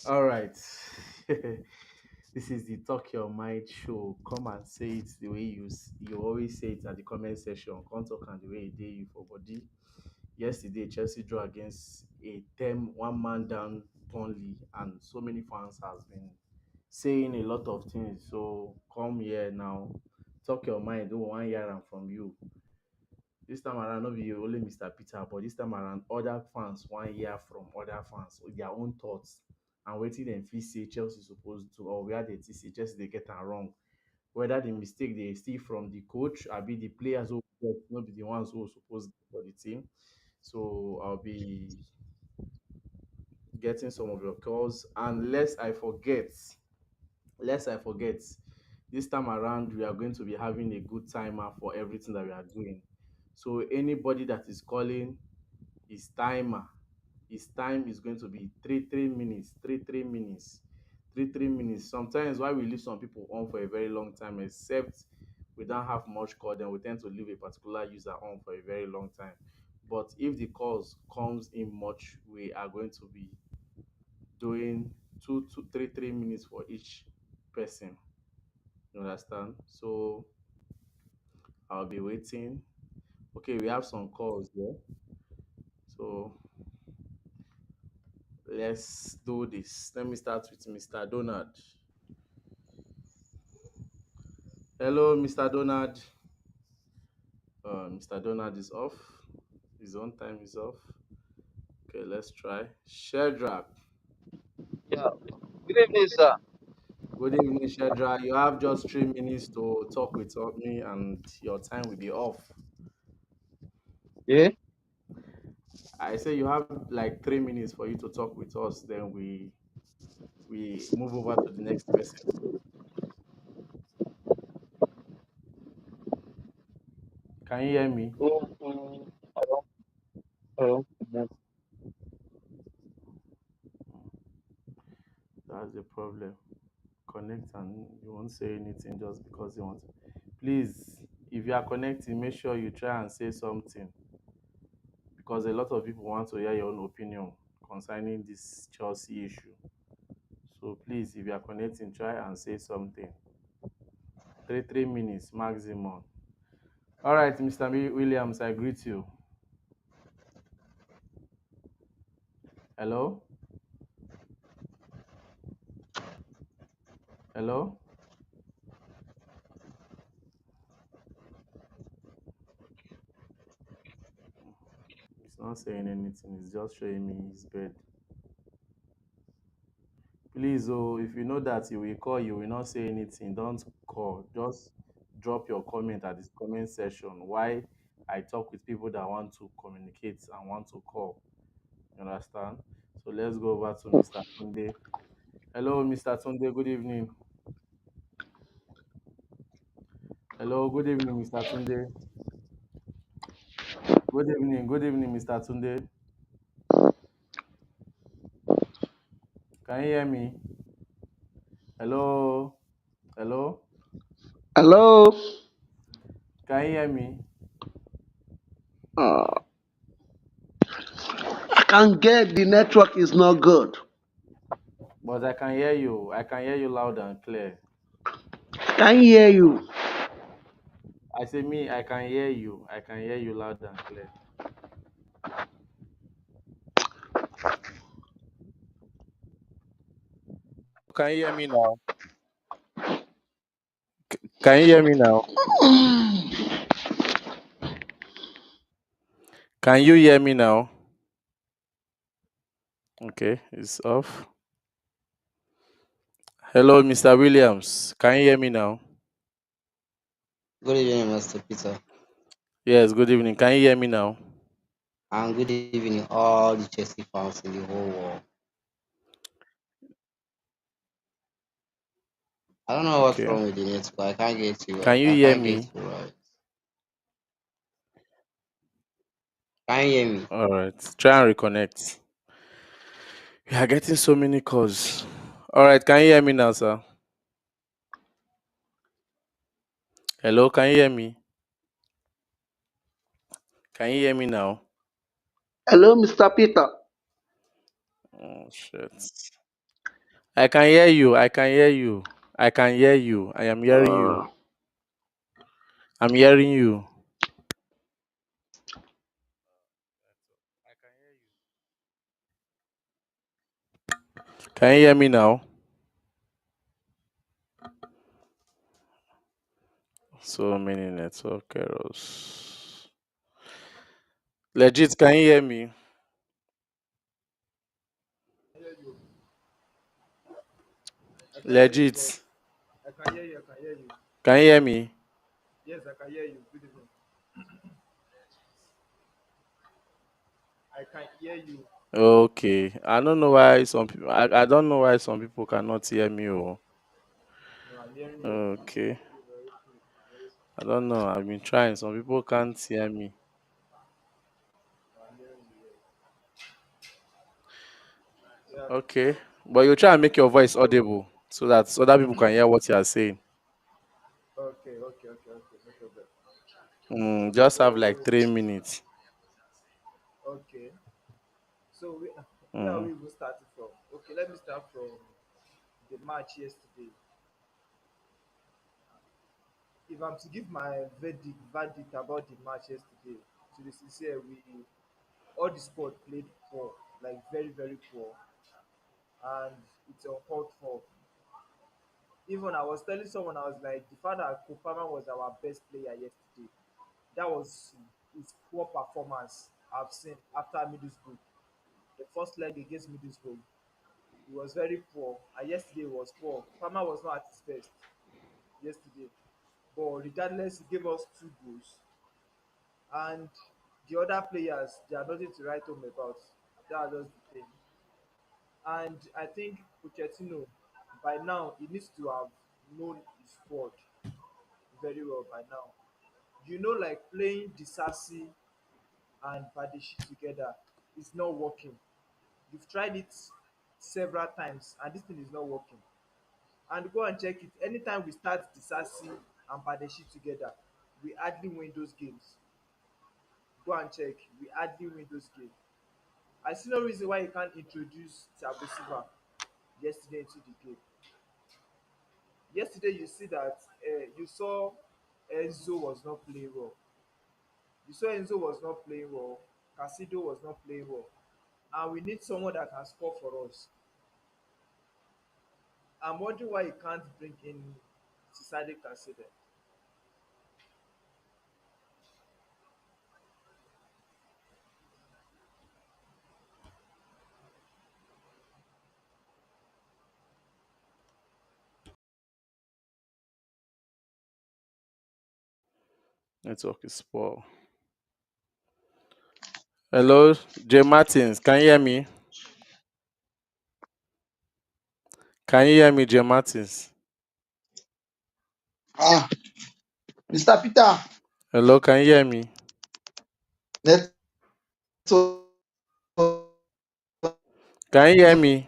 All right. This is the Talk Your Mind show. Come and say it the way you always say it at the comment section. Come talk and the way it did you for body. Yesterday, Chelsea drew against a 10 one man down Burnley, and so many fans has been saying a lot of things. So come here now, talk your mind. Don't want hear am from you. This time around, not be only Mr. Peter, but this time around, other fans want hear from other fans with their own thoughts and wetin dem feel say Chelsea supposed to or where they think say Chelsea dey get am wrong. Whether the mistake dey still from the coach abi the players who get no be the ones who suppose for the team. So I'll be getting some of your calls. And lest I forget, this time around we are going to be having a good timer for everything that we are doing. So anybody that is calling his timer, his time is going to be three minutes, three minutes, three minutes. Sometimes why we leave some people on for a very long time, except we don't have much call, then we tend to leave a particular user on for a very long time. But if the calls comes in much, we are going to be doing three minutes for each person. You understand? So I'll be waiting. Okay, we have some calls there. So let's do this. Let me start with Mr. Donald. Hello, Mr. Donald. Mr. Donald is off. His own time is off. Okay, let's try. Shedrack. Yeah. Good evening, sir. Good evening, Shedrack. You have just 3 minutes to talk with me, and your time will be off. Yeah. I say you have like 3 minutes for you to talk with us. Then we move over to the next person. Can you hear me? I don't know. That's the problem. Connect and you won't say anything just because you want. Please, if you are connecting, make sure you try and say something because a lot of people want to hear your own opinion concerning this Chelsea issue. So please, if you are connecting, try and say something. Three minutes maximum. All right, Mr. Williams, I greet you. Hello, hello. He's not saying anything. He's just showing me his bed. Please, oh, if you know that he will call, you will not say anything. Don't call. Just drop your comment at this comment section. Why I talk with people that want to communicate and want to call. You understand? So let's go over to Mr. Tunde. Hello, Mr. Tunde. Good evening. Hello, good evening, Mr. Tunde. Good evening. Good evening, Mr. Tunde. Can you hear me? Hello. Hello. Hello. Can you hear me? Uh, I can get the network is not good. But I can hear you. I can hear you loud and clear. Can hear you. I say me, I can hear you. I can hear you loud and clear. Can you hear me now? Can you hear me now? Can you hear me now? Okay, it's off. Hello, Mr. Williams. Can you hear me now? Good evening, Mr. Peter. Yes, good evening. Can you hear me now? And good evening, all the Chelsea fans in the whole world. I don't know what's Okay. wrong with the network. I can't get you. Can you I hear can't get me? you right. Can you hear me? All right. Try and reconnect. We are getting so many calls. All right. Can you hear me now, sir? Hello. Can you hear me? Can you hear me now? Hello, Mr. Peter. Oh, shit. I can hear you. I can hear you. I can hear you. I am hearing you. Uh, I'm hearing you. Can you hear me now? So many network errors. Legit, can you hear me? I can hear you, bro. Legit. I can hear you. I can hear you. Can you hear me? Yes, I can hear you. Good evening. I can hear you. Okay. I don't know why some people I don't know why some people cannot hear me. Oh. No, I'm hearing you. I'm Okay. hearing you very clear. I don't know. I've been trying. Some people can't hear me. I'm hearing you. Yeah. Okay. But you try and make your voice audible so that other people can hear what you are saying. Okay. Okay. Okay. Okay. No problem. Just have like So 3 minutes. okay. So where are Mm. we even starting from? Okay, let me start from the match yesterday. If I'm to give my verdict about the match yesterday, to be sincere, we all the squad played poor, like very very poor, and it's uncalled for. Even I was telling someone, I was like, the fact that Kopama was our best player yesterday, that was his poor performance I've seen after Middlesbrough. The first leg against Middlesbrough, he was very poor, and yesterday was poor. Kopama was not at his best yesterday, but regardless, he gave us two goals, and the other players, they are nothing to write home about. That's just the thing. And I think Pochettino, by now, he needs to have known his squad very well by now. Like playing Disasi and Badeshi together is not working. You've tried it several times and this thing is not working. And go and check it. Anytime we start Disasi and Badeshi together, we hardly win those games. Go and check. We hardly win those games. I see no reason why you can't introduce Thiago Silva yesterday into the game. Yesterday, you see that you saw Enzo was not playing well. You saw Enzo was not playing well. Casido was not playing well. And we need someone that can score for us. I'm wondering why you can't bring in Sisade Casido. Network is poor. Hello, Jay Martins. Can you hear me? Can you hear me, Jay Martins? Ah, Mr. Peter, Hello, can you hear me? network Can you hear me?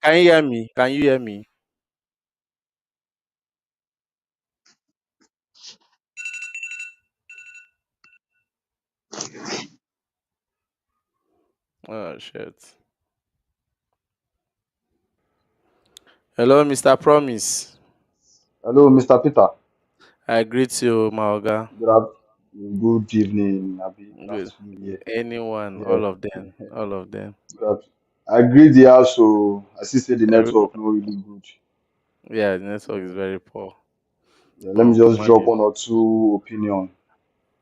Can you hear me? Can you hear me? Oh shit. Hello, Mr. Promise. Hello, Mr. Peter. I greet you, Maoga. Good, good evening, Abi. Good Good. afternoon. Yeah, Anyone, yeah. all of them, all of them. Good I agree the house, so I see say the Everyone. network not really good. Yeah, the network is Yeah, very poor. yeah. Let me But just drop imagine. one or two opinion.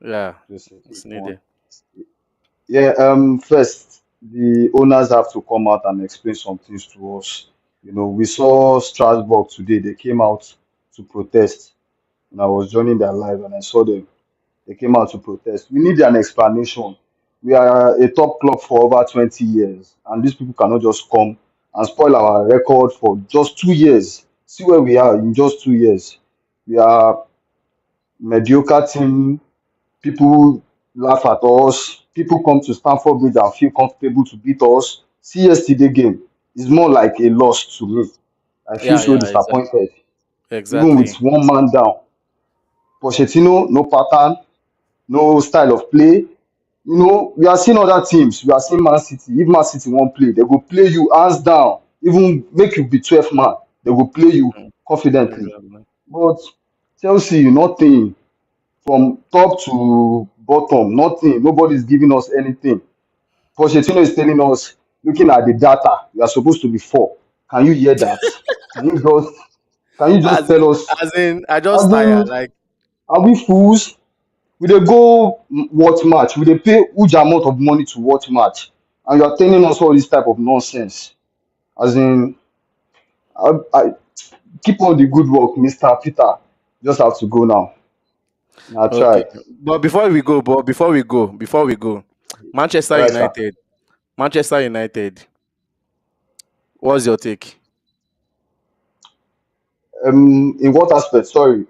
Yeah, Just a quick it's one. needed. Yeah. First, the owners have to come out and explain some things to us. We saw Strasbourg today. They came out to protest, and I was joining their live, and I saw them. They came out to protest. We need an explanation. We are a top club for over 20 years, and these people cannot just come and spoil our record for just 2 years. See where we are in just 2 years. We are mediocre team. People laugh at us. People come to Stamford Bridge and feel comfortable to beat us. See yesterday game. It's more like a loss to me. I feel Yeah, so yeah, exactly. disappointed, even with Exactly. one man down. Pochettino, no pattern, no style of play. We are seeing other teams. We are seeing Man City. If Man City won't play, they go play you hands down. Even make you be 12 man. They will play you Mm, confidently. exactly. But Chelsea, nothing from top to bottom, nothing. Nobody is giving us anything. Pochettino is telling us, looking at the data, we are supposed to be four. Can you hear that? Can you just can you just As in, tell us? I just As tired. in, Like, are we fools? We dey go watch match. We dey pay huge amount of money to watch match, and you are telling us all this type of nonsense. As in, I keep on the good work, Mr. Peter. Just have to go now. Now okay. try. Before we go, Manchester All right, sir. United. Manchester United. What's your take? In what aspect? Sorry.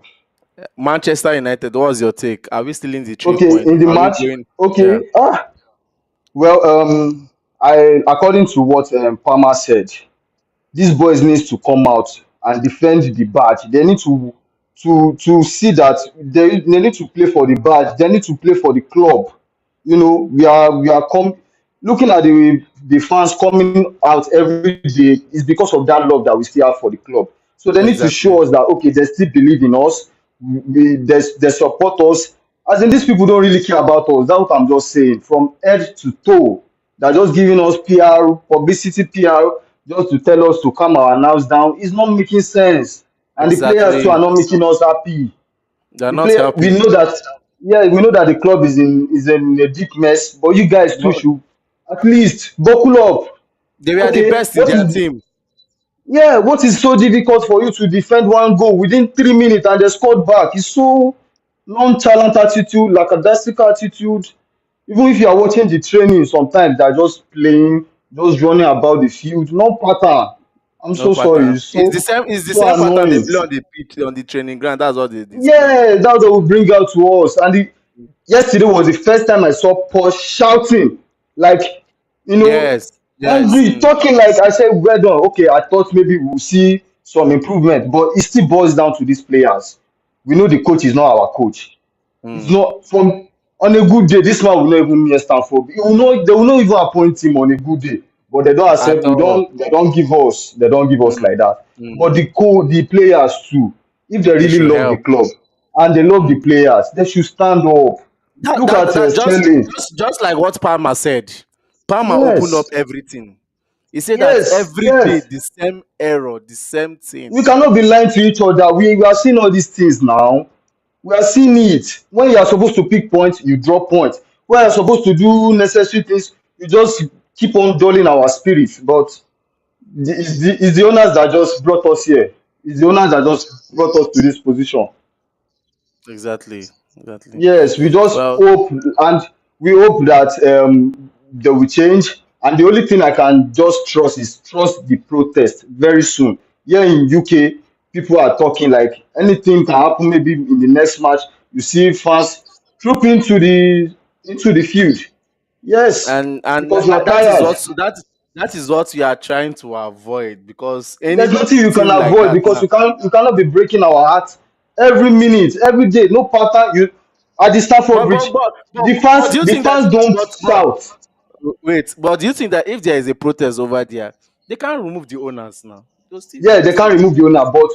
Manchester United. What's your take? Are we still in the three Okay, point? in the Are we match. going? Yeah. Okay. Well, I according to what Palmer said, these boys needs to come out and defend the badge. They need to see that they need to play for the badge. They need to play for the club. We are looking at the fans coming out every day is because of that love that we still have for the club. So they need to Exactly. show us that okay, they still believe in us. They support us. As in, these people don't really care about us. That's what I'm just saying. From head to toe, they're just giving us PR, publicity PR, just to tell us to calm our nerves down. It's not making sense. And the players too are Exactly. not making us happy. They're The not player, we helping. know that, yeah, we know that the club is in a deep mess, but you guys too But should at least buckle up. they were the Okay, best in their team. what is so difficult for you to defend one goal within 3 minutes and they scored back? It's so nonchalant attitude, lackadaisical attitude. Even if you are watching the training, sometimes they're just playing, just running about the field, no pattern. I'm No so sorry. pattern. It's It's so the same. It's the so same pattern they annoying. play on the pitch, on the training ground. That's what they display. Yeah, that's what they will bring out to us. And yesterday was the first time I saw Paul shouting, like, you know, Yes. Yes. angry, talking like I said, well done. Okay, I thought maybe we'll see some improvement, but it still boils down to these players. We know the coach is not our coach. It's Mm. not from on a good day. This man will not even near Stanford. He will not, they will not even appoint him on a good day. But they don't At accept. We all. don't. They don't give us. They don't give us Mm. like that. But Mm. the players too. If they They really should love the help. club and they love the Mm. players, they should stand up. That Look that at that Sterling. just like what Palmer said. Palmer opened up Yes, everything. He said that yes, every day yes. the same error, the same thing. We cannot be lying to each other. We are seeing all these things now. We are seeing it. When you are supposed to pick points, you drop points. When you are supposed to do necessary things, you just keep on dulling our spirits. But it's the owners that just brought us here. It's the owners that just brought us to this position. Exactly. Exactly. Yes, we just Well, hope, and we hope that they will change. And the only thing I can just trust is trust the protest very soon. Here in UK, people are talking like anything can happen. Maybe in the next match, you see fans troop into the field. Yes, and because we are that is tired. what that is what we are trying to avoid, because any There's nothing you can team like avoid that because now. you cannot be breaking our hearts every minute, every day. No pattern. You at the Stamford But but Bridge, but but, the but fans do you the think that fans don't but shout. wait, but do you think that if there is a protest over there, they can't remove the owners now? Yeah, They'll they still can't be remove the there. owner, but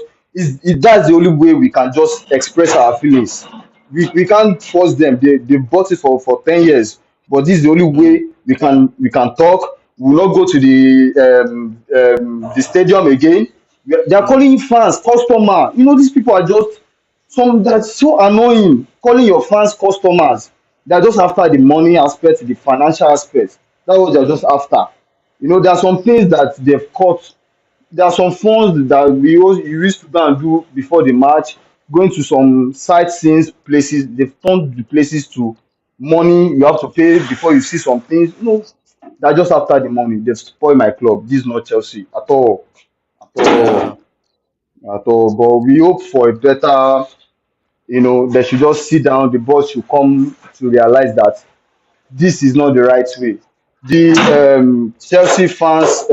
that's the only way we can just express our feelings. We can't force them. They bought it for 10 years, but this is the only Mm, way we can talk. We will not go to the stadium again. They are mm. calling fans customer. These people are just some that's so annoying. Calling your fans customers. They're just after the money aspect, the financial aspect. That's what they're just after. There are some things that they've caught. There are some funds that you used to go and do before the match, going to some sightseeing places. They've turned the places to money you have to pay before you see some things. No, that just after the money. They spoil my club. This is not Chelsea at all. At Yeah. all. At all. But we hope for a better, they should just sit down, the boss should come to realize that this is not the right way. The Chelsea fans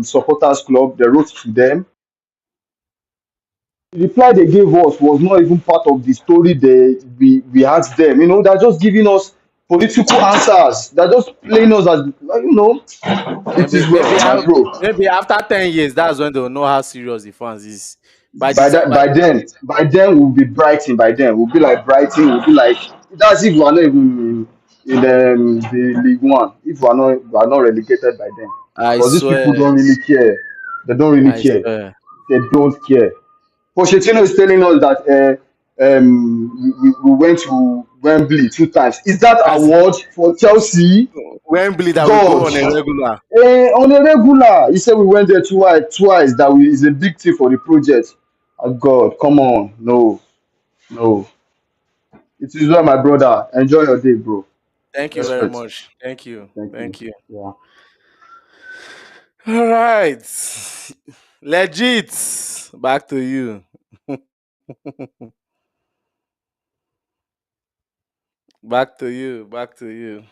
supporters club, they wrote to them. The reply they gave us was not even part of the story we asked them. They're just giving us political answers. They're just playing us as it Maybe is maybe well, my af- bro. maybe after 10 years, that's when they'll know how serious the fans is. By the By time that, by then we'll be Brighton. By then we'll be like Brighton. We'll be like that's if we are not even in the League One. If we are not relegated by then, I because these people swear, don't really care. They don't really I care. swear. They don't care. Pochettino is telling us that we went to Wembley 2 times. Is that That's award for Chelsea? Wembley that we go God. on a regular. On a regular, he said we went there twice. That is a big thing for the project. Oh God, come on, no, no. It is well, my brother. Enjoy your day, bro. Thank you very Respect. much. Thank you. Thank you. Thank you. Yeah. All right. Legit. Back to you. Back to you. Back to you.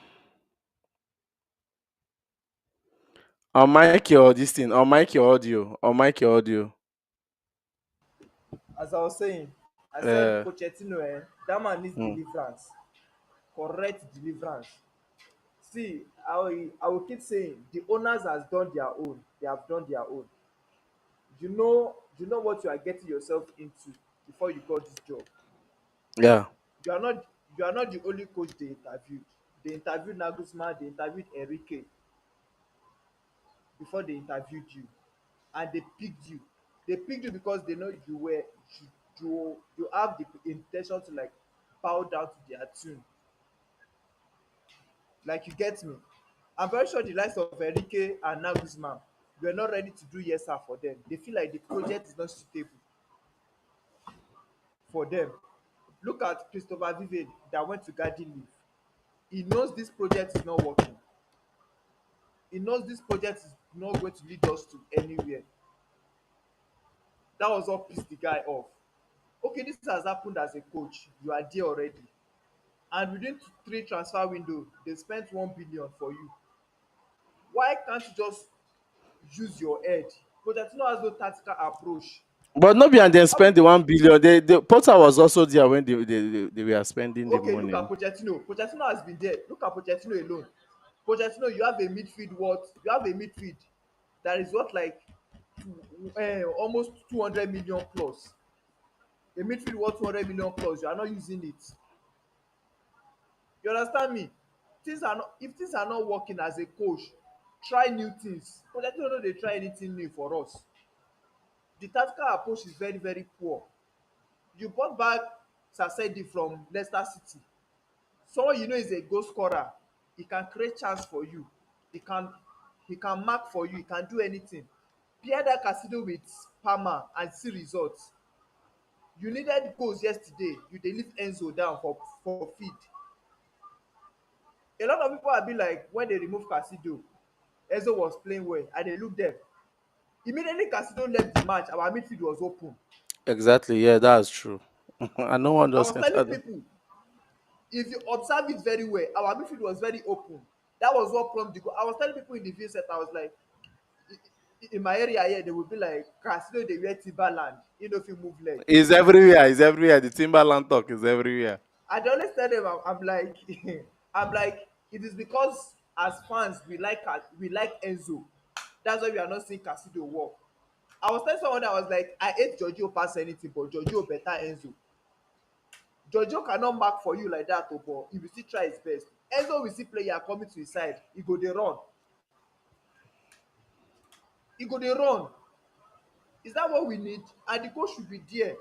On mic your this thing. On mic your audio. On mic your audio. As I was saying, I said Uh, Pochettino, that man needs mm. deliverance, correct deliverance. See, I will keep saying the owners has done their own. They have done their own. You know what you are getting yourself into before you got this job. Yeah. You are not you are not the only coach they interviewed. They interviewed Nagelsmann, they interviewed Enrique before they interviewed you, and they picked you. They picked you because they know you have the intention to like bow down to their tune. Like you get me. I'm very sure the likes of Enrique and Nagelsmann were not ready to do yes sir for them. They feel like the project is not suitable for them. Look at Christopher Vivian that went to garden leave. He knows this project is not working. He knows this project is not going to lead us to anywhere. That was what pissed the guy off. Okay, this has happened as a coach. You are there already. And within three transfer window, they spent 1 billion for you. Why can't you just use your head? Pochettino has no tactical approach. But no be and then How will spend the 1 billion. The Potter was also there when they were spending the okay, look money. at Pochettino. Pochettino has been there. Look at Pochettino alone. Pochettino, you have a midfield what? You have a midfield that is what like almost 200 million plus. A midfield worth 200 million plus. You are not using it. You understand me? Things are not if things are not working as a coach, try new things. Pochettino no dey try anything new for us. The tactical approach is very very poor. You brought back Sasedi from Leicester City. Someone you know is a goal scorer. He can create chance for you. He can he can mark for you. He can do anything. Pair that Casido with Palmer and see results. You needed goals yesterday. You dey leave Enzo down for feed. A lot of people have been like when they remove Casido, Enzo was playing well and they look them. Immediately Casido left the match, our midfield was open. Exactly. Yeah, that's true. And no one I just was telling enter them. people, if you observe it very well, our midfield was very open. That was what prompted the goal. I was telling people in the view set, I was like, in my area here, they would be like, Casido, they wear Timberland. You know, if you move leg. It's everywhere. It's everywhere. The Timberland talk is everywhere. I dey always tell them I'm like I'm like it is because as fans we like Enzo. That's why we are not seeing Casido work. I was telling someone that I was like I hate Giorgio pass anything but Giorgio better Enzo. Giorgio cannot mark for you like that oh, but he will still try his best. Enzo will see player coming to his side, he go dey run. He go dey run. Is that what we need? And the coach should be there.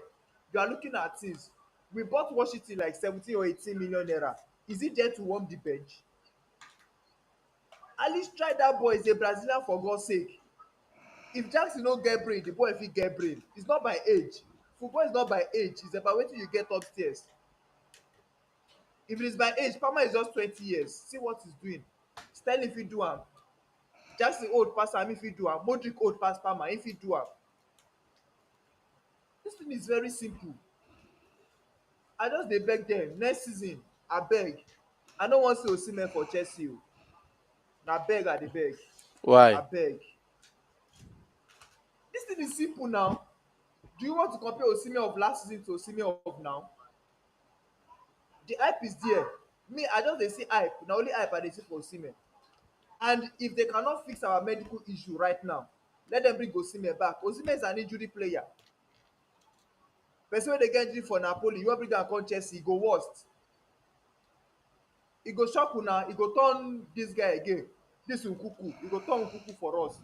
You are looking at things. We bought Washington like 17 or 18 million naira. Is he there to warm the bench? At least try that boy. He's a Brazilian for God's sake. If Jackson no get brain, the boy fit get brain. It's not by age. Football is not by age. It's about wetin you get upstairs. If it is by age, Palmer is just 20 years. See what he's doing. Sterling fit do am. Jackson old pass am if he do am. Modric old pass Palmer if he do am. This thing is very simple. I just dey beg dem next season abeg. I no wan see Osimhen for Chelsea o. Na beg I dey beg. Why? Abeg. This thing is simple now. Do you want to compare Osimhen of last season to Osimhen of now? The hype is there. Me, I just dey see hype. Na only hype I dey see for Osimhen. And if they cannot fix our medical issue right now, let them bring Osimhen back. Osimhen is an injury player. Person wey dey get injury for Napoli, you wan bring am come Chelsea, e go worst. E go shock una, e go turn this guy again. This Nkuku, e go turn Nkuku for us.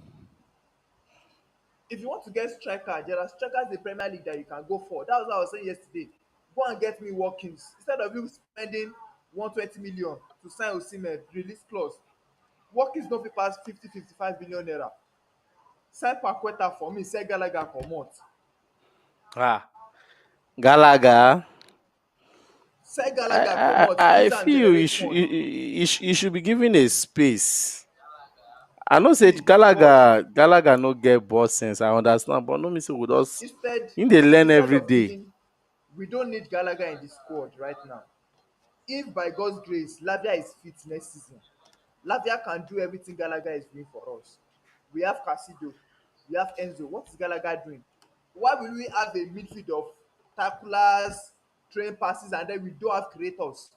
If you want to get striker, there are strikers in the Premier League that you can go for. That was what I was saying yesterday. Go and get me Watkins. Instead of you spending 120 million to sign Osimhen, release clause. Watkins no fit pass 50-55 billion naira. Sign Paqueta for me, sell Gallagher comot. Ah, Galaga. Sell I, Gallagher I, comot, I use am feel you generate should money. you should be given a space. I know say See, but Galaga no get boss sense. I understand, but no me say we just in dey learn instead every of day. giving, we don't need Gallagher in the squad right now. If by God's grace Lavia is fit next season, Lavia can do everything Gallagher is doing for us. We have Casido, we have Enzo. What is Gallagher doing? Why will we have a midfield of tacklers, train passes, and then we don't have creators?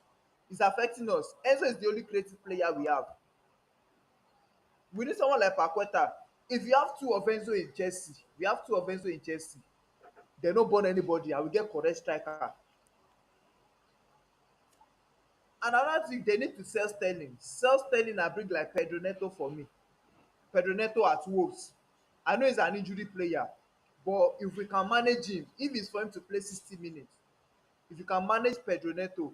It's affecting us. Enzo is the only creative player we have. We need someone like Paqueta. If you have two of Enzo in Chelsea, we have two of Enzo in Chelsea. They no burn anybody and we get correct striker. And another thing, they need to sell Sterling. Sell Sterling and bring like Pedro Neto for me. Pedro Neto at Wolves. I know he's an injury player, but if we can manage him, if it's for him to play 60 minutes, if you can manage Pedro Neto,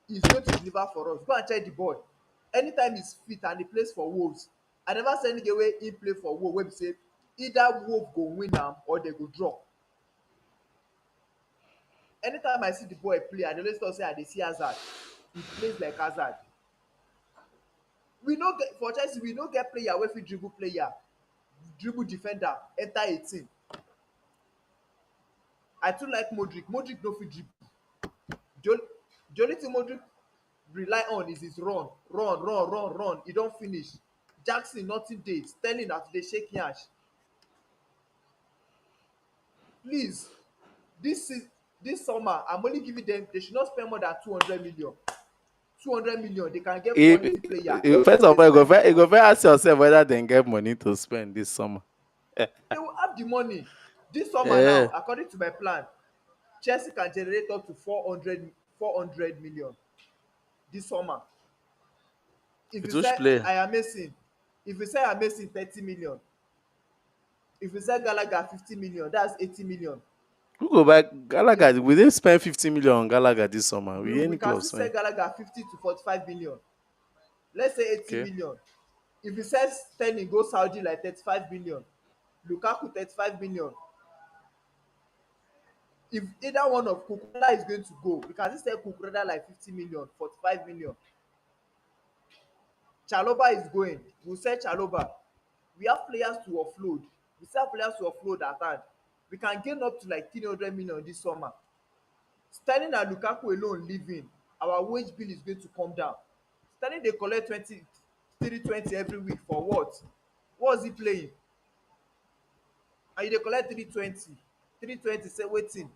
he's going to deliver for us. Go and check the boy. Anytime he's fit and he plays for Wolves, I never see any game wey he play for Wolves wey be say either Wolves go win am or they go draw. Anytime I see the boy play, I dey always talk say I dey see Hazard. He plays like Hazard. We no get for Chelsea, we no get player wey fit dribble player, dribble defender, enter 18. I too like Modric. Modric no fit dribble. The only thing Modric rely on is his run. E don finish. Jackson nothing dey. Sterling na to dey shake yansh. Please, this summer I'm only giving them, they should not spend more than 200 million. 200 million, they can get quality player. First of all, They spend you go first ask yourself whether they get money to spend this summer. they will have the money. This summer Yeah. now, according to my plan, Chelsea can generate up to 400 million this summer. If With you which say player? I am missing, if you say I'm missing 30 million, if you say Gallagher 50 million, that's 80 million. Who go buy Galaga? We didn't spend 50 million on Galaga this summer. We We any can club still sell spend? Gallagher 50 to 45 million. Let's say 80 Okay. million. If you sell Sterling go Saudi like 35 million, Lukaku 35 million. If either one of Kukurela is going to go, we can still sell Kukurela like 50 million, 45 million. Chaloba is going, we'll sell Chaloba. We have players to offload. We still have players to offload at hand. We can gain up to like 300 million this summer. Sterling and Lukaku alone leaving, our wage bill is going to come down. Sterling dey collect 320 every week for what? What is he playing? And you dey collect 320 say wetin?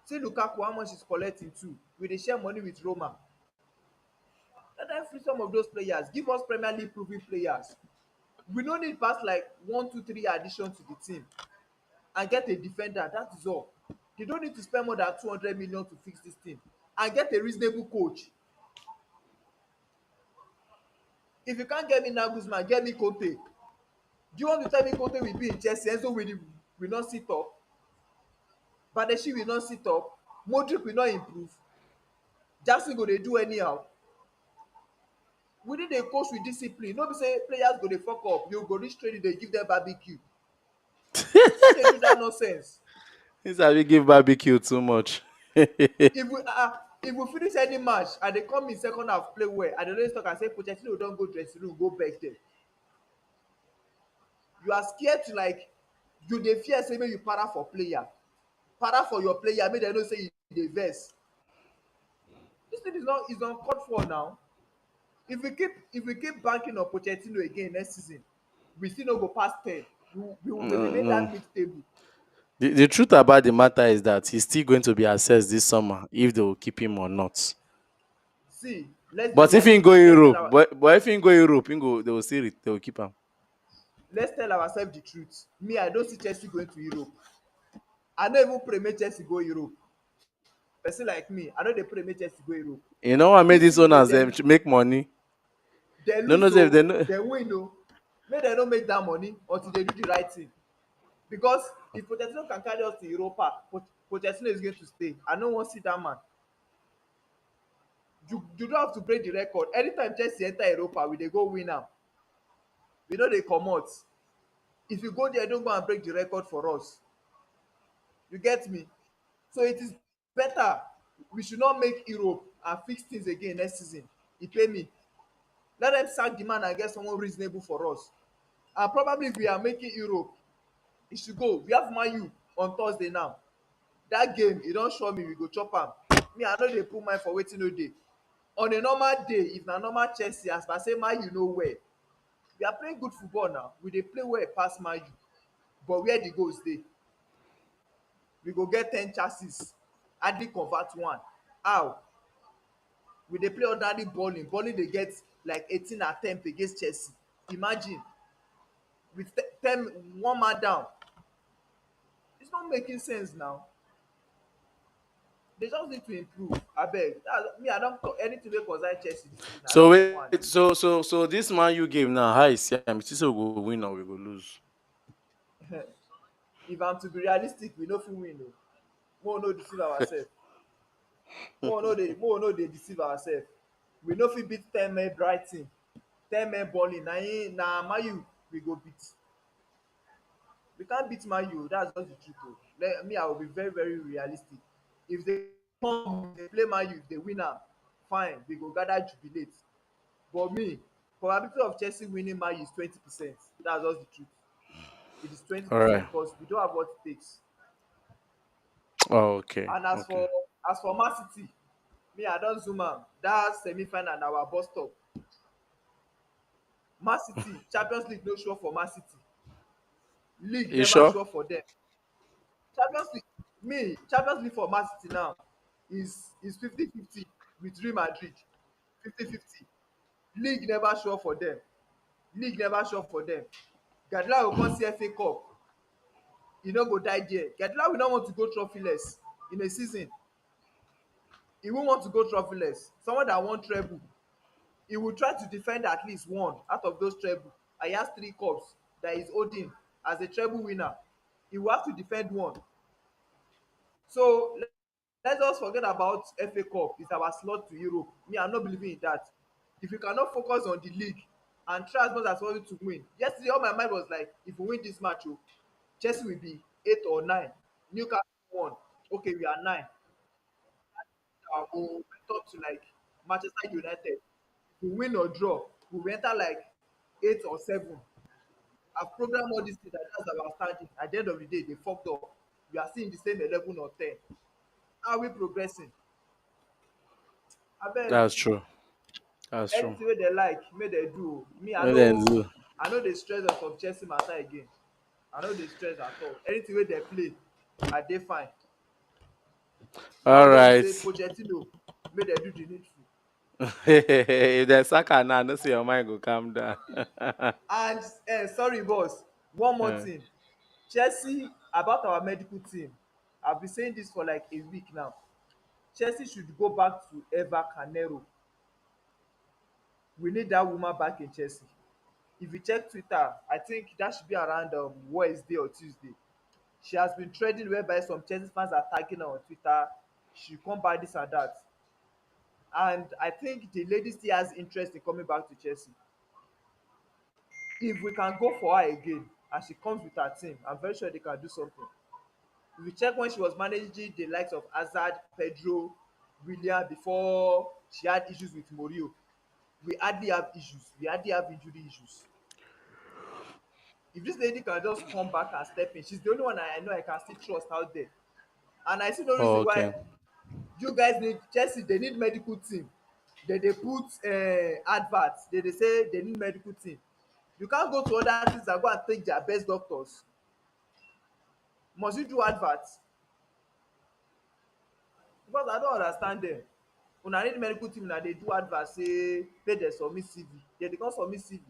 See Lukaku how much he's collecting too. We dey share money with Roma. Let them free some of those players. Give us Premier League proving players. We no need pass like 1, 2, 3 addition to the team and get a defender. That is all. They don't need to spend more than 200 million to fix this thing and get a reasonable coach. If you can't get me Nagelsmann, get me Conte. Do you want to tell me Conte will be in Chelsea? Enzo will not sit up. Badeshi will not sit up. Modric will not improve. Jackson go dey do anyhow. We need a coach with discipline. No be say players go dey fuck up. You go reach training, dey give them barbecue. No dey do that nonsense. This we give barbecue too much. If we If we finish any match and they come in second half play well, and they always talk and say Pochettino don go dressing room go beg dem. You are scared to like you dey fear say make you para for player, para for your player make dem know say you dey vex. Dis thing is uncalled for now. If we keep banking on Pochettino again next season, we still no go pass 10. We will No, remain that no. mid table. The truth about the matter is that he's still going to be assessed this summer if they will keep him or not. See, let's be But if he go realistic. Europe, but if he go Europe, they will still they will keep him. Let's tell ourselves the truth. Me, I don't see Chelsea going to Europe. I no even pray make Chelsea go Europe. Person like me, I no dey pray make Chelsea go Europe. You know what made This these season owners dem make money? dem No, no, lose they o, know. dem win o. Make dem no make that money until they do the right thing. Because if Pochettino can carry us to Europa, Pochettino is going to stay. I no wan see that man. You don't have to break the record. Anytime Chelsea enter Europa, we dey go win am. We no dey comot. If you go there, don't go and break the record for us. You get me? So it is better we should not make Europe and fix things again next season. E pay me. Let them sack the man and get someone reasonable for us. And probably if we are making Europe, e should go. We have Man U on Thursday now. That game, e don sure me we go chop am. Me, I no dey put mind for wetin no dey. On a normal day, if na normal Chelsea, as per say Man U no well, we are playing good football now. We dey play well pass Man U. But where the goals dey? We go get 10 chances, hardly convert one. How? We dey play ordinary balling. Balling dey get like 18 attempt against Chelsea. Imagine with 10 one man down. It's not making sense now. They just need to improve. Abeg, me I don talk anything wey concern Chelsea this season. I So don talk wait, so this Man U game now, how is it? You say we go win or we go lose? am. If I'm to be realistic, we no fit win o. Make we no deceive ourselves. Make we no dey deceive ourselves. We no fit beat 10 men Brighton. 10 men balling na Man U we go beat. We can't beat Man U. That's just the truth o. Me, I will be very very realistic. If they come, they play Man U, if they win am, fine, we go gather jubilate. But me, probability of Chelsea winning Man U is 20%. That's just the truth. It is All 20% right. because we don't have what it takes. Oh, okay. And as Okay. for Man City, me I don zoom am. That semi-final na our bus stop. Man City, Champions League no sure for Man City. League You never sure? sure for them. Champions League, Champions League for Man City now is 50-50 with Real Madrid. 50-50. League never sure for them. League never sure for them. Guardiola go come see FA Cup. E no go die there. Guardiola will not want to go trophyless in a season. He won't want to go trophyless. Someone that won treble, he will try to defend at least one out of those treble. And he has 3 cups that he's holding as a treble winner. He will have to defend one. So let's just forget about FA Cup. It's our slot to Europe. Me, I'm not believing in that. If you cannot focus on the league and try as much as possible to win. Yesterday, all my mind was like, if we win this match, oh, Chelsea will be 8 or 9. Newcastle won. Okay, we are 9. Go went up to like Manchester United. If we win or draw, we will enter like 8 or 7. I've programmed all these things that that's our standing. At the end of the day, they fucked up. We are still in the same 11 or 10. How are we progressing? Abeg, That's true. That's true. anything wey dem like make dem do o. Me, What then do? I no dey stress us of Chelsea matter again. I no dey stress at all. Anything wey dem play, I dey fine. My All own just be right. say Pochettino make dem do the needful. If there's soccer now, no say your mind go calm down. And sorry boss, one more Eh, thing. Chelsea, about our medical team, I've been saying this for like a week now. Chelsea should go back to Eva Canero. We need that woman back in Chelsea. If you check Twitter, I think that should be around Wednesday or Tuesday. She has been trending whereby some Chelsea fans are tagging her on Twitter. She come back this and that. And I think the lady still has interest in coming back to Chelsea. If we can go for her again and she comes with her team, I'm very sure they can do something. If you check when she was managing the likes of Hazard, Pedro, Willian before she had issues with Morio. We hardly have issues. We hardly have injury issues. If this lady can just come back and step in, she's the only one I know I can still trust out there. And I see no Oh, reason okay. why you guys need Chelsea. They need medical team. They put adverts. They say they need medical team. You can't go to other things and go and take their best doctors. Must you do adverts? Because I don't understand them. Una need medical team na dey do advert say make dem submit CV. Dem dey come submit CV.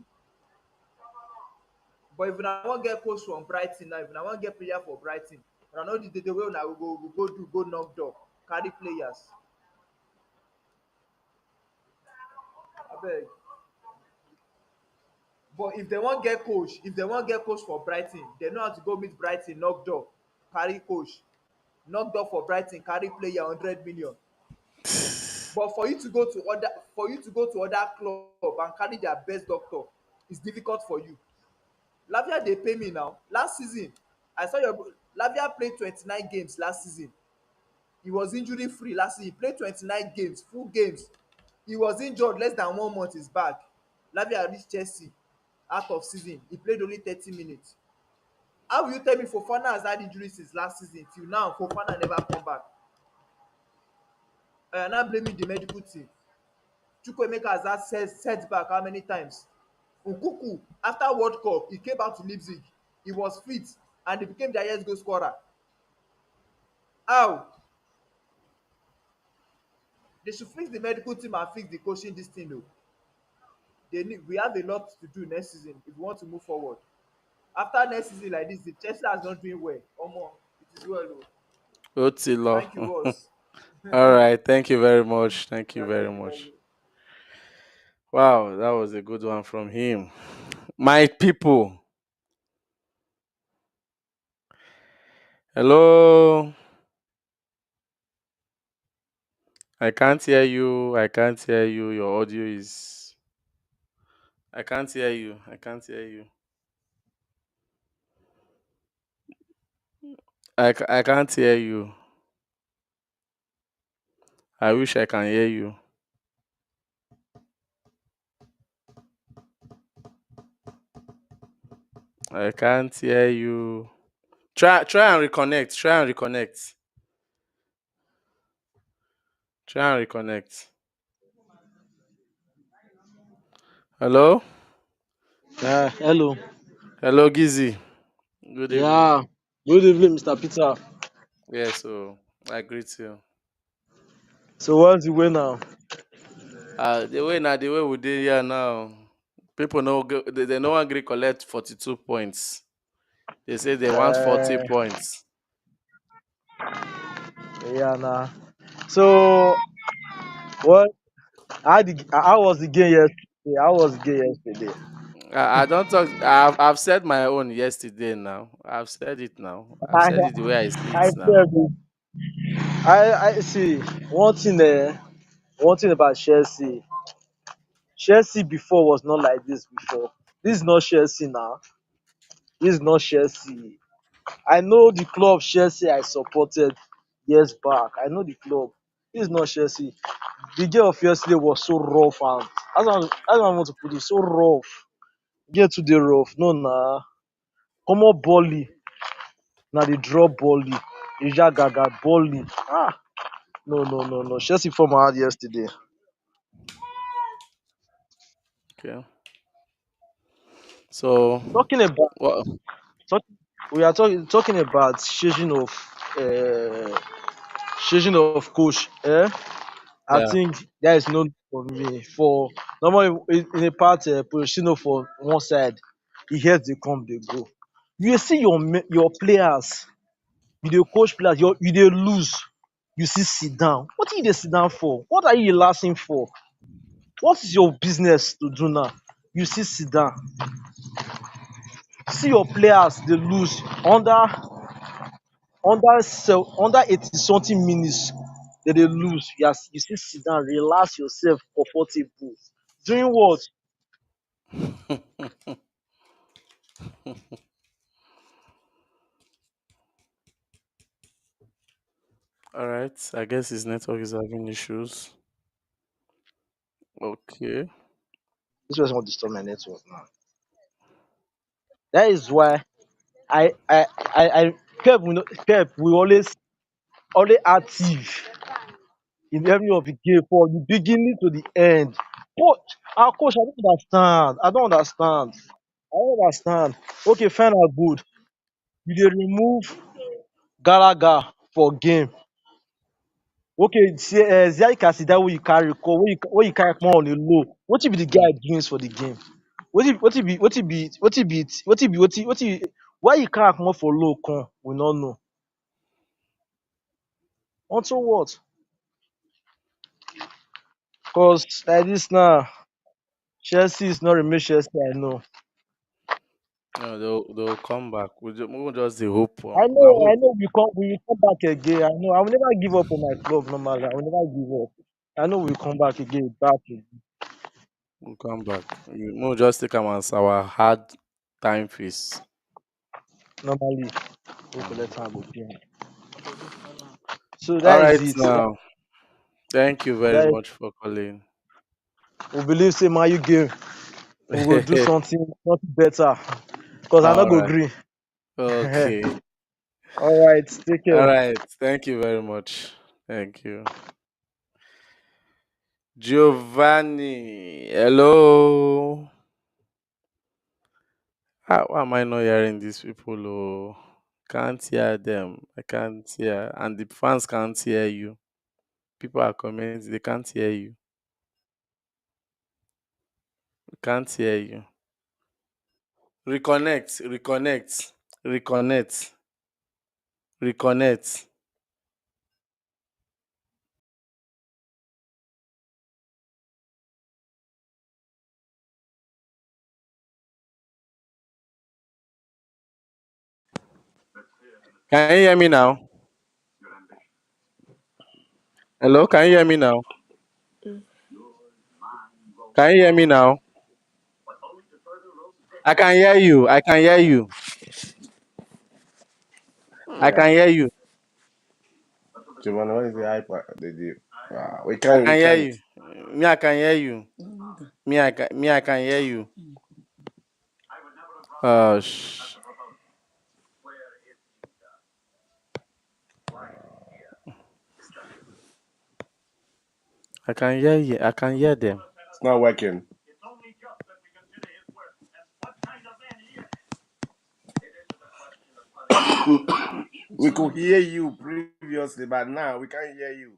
But if una wan get coach from Brighton now, if una wan get player for Brighton, una know the way una go knock door, carry players. Abeg. But if dem wan get coach for Brighton, dem know how to go meet Brighton knock door, carry coach, knock door for Brighton, carry player 100 million. But for you to go to other club and carry their best doctor, is difficult for you. Lavia dey pay me now. Last season, I saw your Lavia played 29 games last season. He was injury free last season. He played 29 games, full games. He was injured less than 1 month, he's back. Lavia reach Chelsea out of season. He played only 30 minutes. How will you tell me Fofana has had injury since last season till now? Fofana never come back. I am now blaming the medical team. Chukwuemeka has had setback how many times? Nkuku, after World Cup, he came back to Leipzig. He was fit and he became the highest goal scorer. How? They should fix the medical team and fix the coaching this thing though. We have a lot to do next season if we want to move forward. After next season like this, the Chelsea is not doing well. Omo, it is well o. Otilo. Thank you, boss. All right. Thank you very much. Thank you Yeah, very thank you very much. much. Wow, that was a good one from him. My people. Hello. I can't hear you. I can't hear you. Your audio is. I can't hear you. I can't hear you. I can't hear you. I wish I can hear you. I can't hear you. Try and reconnect. Try and reconnect. Try and reconnect. Hello? Hello. Hello, Gizzy. Good evening. Yeah. Good evening, Mr. Peter. Yeah, so I greet you. So what's the way now? The way we did here now. People no they no one agree collect 42 points. They say they want 40 Uh, points. yeah, nah. So what? How was the game yesterday? How was the game yesterday? I don't talk. I've said my own yesterday now. I've said it now. I've I said it the way I see it I now. tell you, I see one thing. One thing about Chelsea. Chelsea before was not like this before. This is not Chelsea now. This is not Chelsea. I know the club Chelsea I supported years back. I know the club. This is not Chelsea. The game of yesterday was so rough and as I want to put it, so rough. Get to the rough. No nah. Come on, Bolly. Now they draw Bolly. Ija Gaga Bolly. Ah, no. Chelsea form hard yesterday. Okay. So Talking about what? talk, we are talking about changing of coach. I Yeah. think there is no need for me for normally in a part Pochettino for one side, he hears they come they go. You see your players, you dey coach players, you dey lose, you still sit down. What you dey sit down for? What are you relaxing for? What is your business to do now? You still sit down. See your players dey lose under 80 something minutes dem dey lose. You still sit down relax yourself comfortable. Doing what? All right. I guess his network is having issues. Okay. This person want to disturb my network now. That is why I Pep will always active in every of the game from the beginning to the end. Coach, I don't understand. I don't understand. Okay, fine and good. You dey remove Gallagher for game. Okay, Ziyech Kasida wey you carry come, wey you carry come on a low. Wetin be the guy doings for the game? Wetin be why you carry come for low come? We no know. Unto what? Cause like this now, Chelsea is not remain Chelsea. I know. No, they'll come back. We'll just the hope. Now I hope know we will come back again. I know. I will never give up on my club normally. I will never give up. I know we'll come back again. Back again, will come back. We'll just take them as our hard time face. normally. We Mm. collect time go pay. So All that is right it. now. Thank you very That much for calling. we believe say Man U game we go do something better. Cause I no All go right. green. Okay. All right. Take All care. right. Thank you very much. Thank you. Giovanni. Hello. Why am I not hearing these people? Oh, can't hear them. I can't hear. And the fans can't hear you. People are commenting. They can't hear you. Can't hear you. Reconnect. Reconnect. Reconnect. Reconnect. Can you hear me now? Hello, can you hear me now? Can you hear me now? I can hear you. I can hear you. I Yeah. can hear you. Giovanni, what is the hype? We I can't, we can hear can't. you. Me, I can hear you. I can hear you. Sh- I can hear you. I can hear them. It's not working. We could hear you previously, but now we can't hear you.